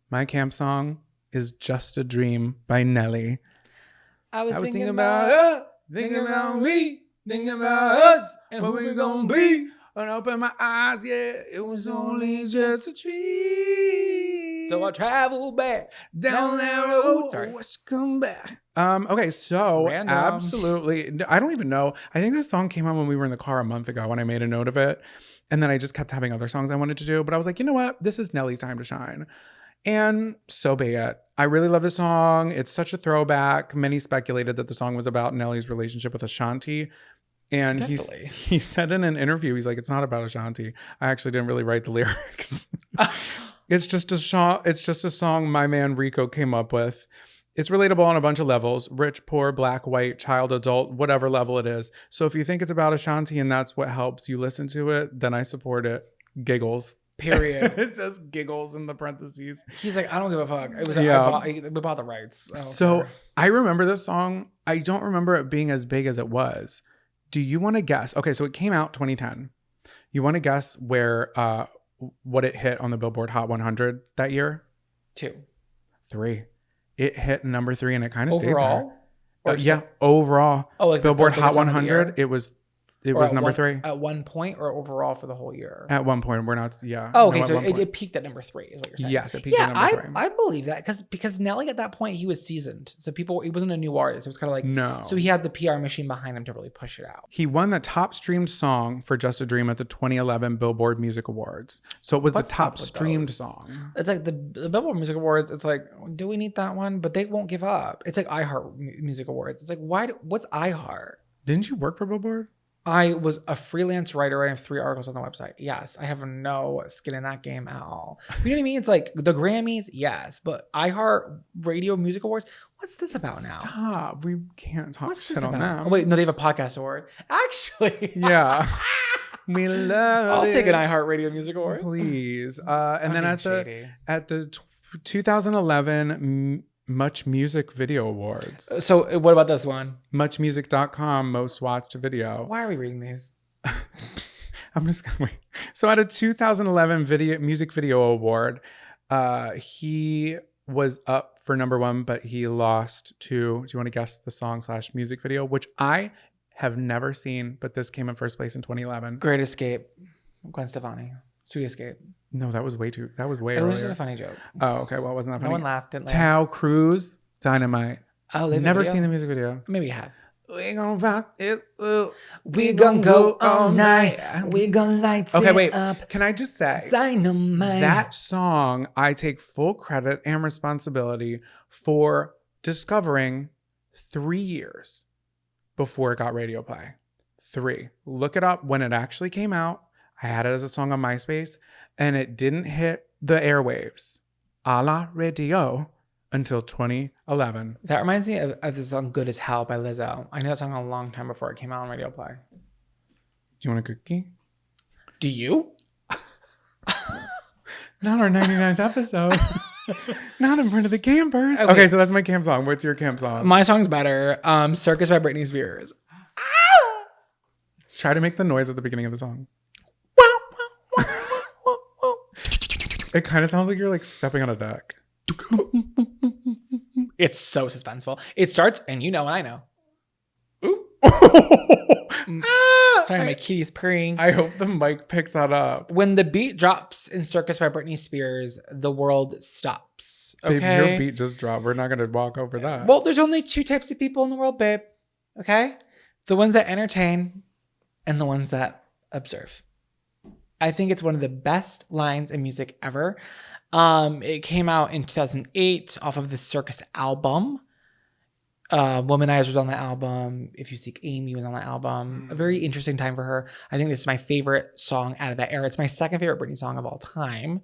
My camp song is Just a Dream by Nelly. I was thinking about me, thinking about us, and what we're gonna be. And open my eyes, yeah, it was only just a dream. So I traveled back down that road. Sorry. Come back. Okay, so Random. Absolutely. I don't even know. I think this song came on when we were in the car a month ago when I made a note of it. And then I just kept having other songs I wanted to do. But I was like, you know what? This is Nelly's time to shine. And so be it. I really love this song. It's such a throwback. Many speculated that the song was about Nelly's relationship with Ashanti. And he said in an interview, he's like, it's not about Ashanti. I actually didn't really write the lyrics. It's just a song my man Rico came up with. It's relatable on a bunch of levels: rich, poor, black, white, child, adult, whatever level it is. So if you think it's about Ashanti and that's what helps you listen to it, then I support it. Giggles. Period. It says giggles in the parentheses. He's like, I don't give a fuck. It was we bought the rights. So I remember this song. I don't remember it being as big as it was. Do you want to guess? Okay, so it came out 2010. You want to guess where what it hit on the Billboard Hot 100 that year? 2. 3. It hit number 3 and it kind of stayed there. Overall? Overall. Oh, like Billboard Hot 100, it was number 3. At one point or overall for the whole year? At one point. We're not, yeah. Oh, okay, so it peaked at number 3 is what you're saying. Yes, it peaked at number 3. I believe that because Nelly at that point, he was seasoned. So he wasn't a new artist. It was kind of like, no. So he had the PR machine behind him to really push it out. He won the top streamed song for Just a Dream at the 2011 Billboard Music Awards. So it was the top streamed song. It's like the Billboard Music Awards. It's like, do we need that one? But they won't give up. It's like iHeart Music Awards. It's like, what's iHeart? Didn't you work for Billboard? I was a freelance writer. I have 3 articles on the website. Yes, I have no skin in that game at all. You know what I mean? It's like the Grammys, yes, but iHeart Radio Music Awards. What's this about now? Stop. We can't talk shit on that. Oh, wait, no, they have a podcast award. Actually, yeah. We love I'll take an iHeart Radio Music Award, please. And then at the 2011 Much Music Video Awards. So what about this one? Muchmusic.com most watched video. Why are we reading these? I'm just gonna wait. So at a 2011 music video award, he was up for number 1, but he lost to, do you want to guess the song / music video, which I have never seen, but this came in first place in 2011. Great Escape, Gwen Stefani. Sweet Escape. No, that was way It was just a funny joke. Oh, okay. Well, it wasn't that funny. No one laughed. Didn't laugh. Tao Cruz, Dynamite. Oh, they have a Never video? seen the music video. Maybe you have. We gon' rock it. We gon' go all night. We gon' light Okay, it wait. up. Can I just say Dynamite. that song? I take full credit and responsibility for discovering 3 years before it got radio play. 3. Look it up when it actually came out. I had it as a song on MySpace, and it didn't hit the airwaves, a la radio, until 2011. That reminds me of the song Good as Hell by Lizzo. I knew that song a long time before it came out on radio play. Do you want a cookie? Do you? Not our 99th episode. Not in front of the campers. Okay. Okay, so that's my camp song. What's your camp song? My song's better. Circus by Britney Spears. Try to make the noise at the beginning of the song. It kind of sounds like you're like stepping on a duck. It's so suspenseful. It starts, and you know, and I know. Ooh. Sorry, my kitty's purring. I hope the mic picks that up. When the beat drops in Circus by Britney Spears, the world stops. Okay. Babe, your beat just dropped. We're not going to walk over that. Well, there's only 2 types of people in the world, babe. Okay? The ones that entertain and the ones that observe. I think it's one of the best lines in music ever. It came out in 2008 off of the Circus album. Womanizer was on the album. If You Seek Amy was on the album. A very interesting time for her. I think this is my favorite song out of that era. It's my second favorite Britney song of all time.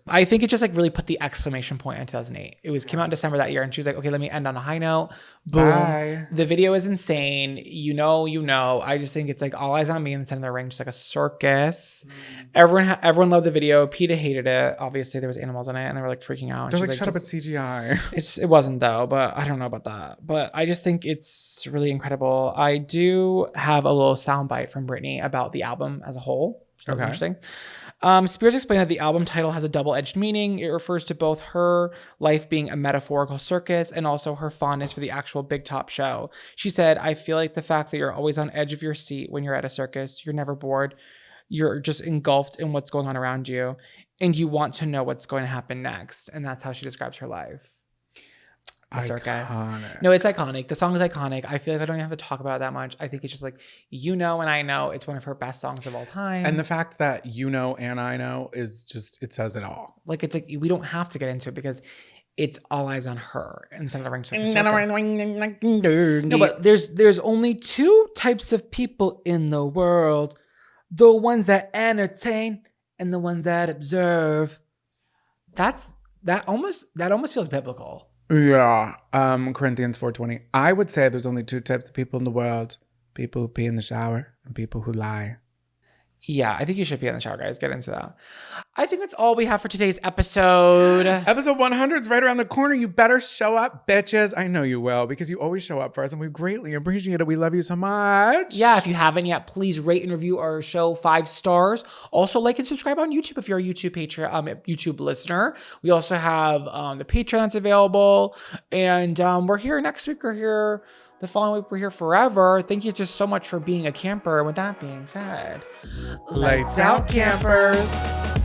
I think it just like really put the exclamation point on 2008. It came out in December that year, and she was like, okay, let me end on a high note. Boom. Bye. The video is insane. You know. I just think it's like all eyes on me in the center of the ring, just like a circus. Everyone loved the video. PETA hated it. Obviously, there was animals in it, and they were like freaking out. And They're she's like, shut up, just- it's CGI. it wasn't though, but I don't know about that. But I just think it's really incredible. I do have a little soundbite from Britney about the album as a whole. That was Okay. interesting. Spears explained that the album title has a double-edged meaning. It refers to both her life being a metaphorical circus and also her fondness for the actual big top show. She said, I feel like the fact that you're always on edge of your seat when you're at a circus, you're never bored. You're just engulfed in what's going on around you, and you want to know what's going to happen next. And that's how she describes her life. The circus. Iconic. No, it's iconic. The song is iconic. I feel like I don't even have to talk about it that much. I think it's just like, you know, and I know it's one of her best songs of all time. And the fact that you know and I know is just, it says it all. like, it's like, we don't have to get into it because it's all eyes on her instead of the ring. No, but there's only 2 types of people in the world. The ones that entertain and the ones that observe. That almost feels biblical. Yeah. Corinthians 4:20. I would say there's only 2 types of people in the world. People who pee in the shower and people who lie. Yeah, I think you should be on the shower, guys. Get into that. I think that's all we have for today's episode. Episode 100 is right around the corner. You better show up, bitches. I know you will, because you always show up for us and we greatly appreciate it. We love you so much. Yeah, if you haven't yet, please rate and review our show 5 stars. Also, like and subscribe on YouTube if you're a YouTube listener. We also have the Patreon that's available. And we're here next week. We're here the following week. We're here forever. Thank you just so much for being a camper. With that being said, Lights out, campers.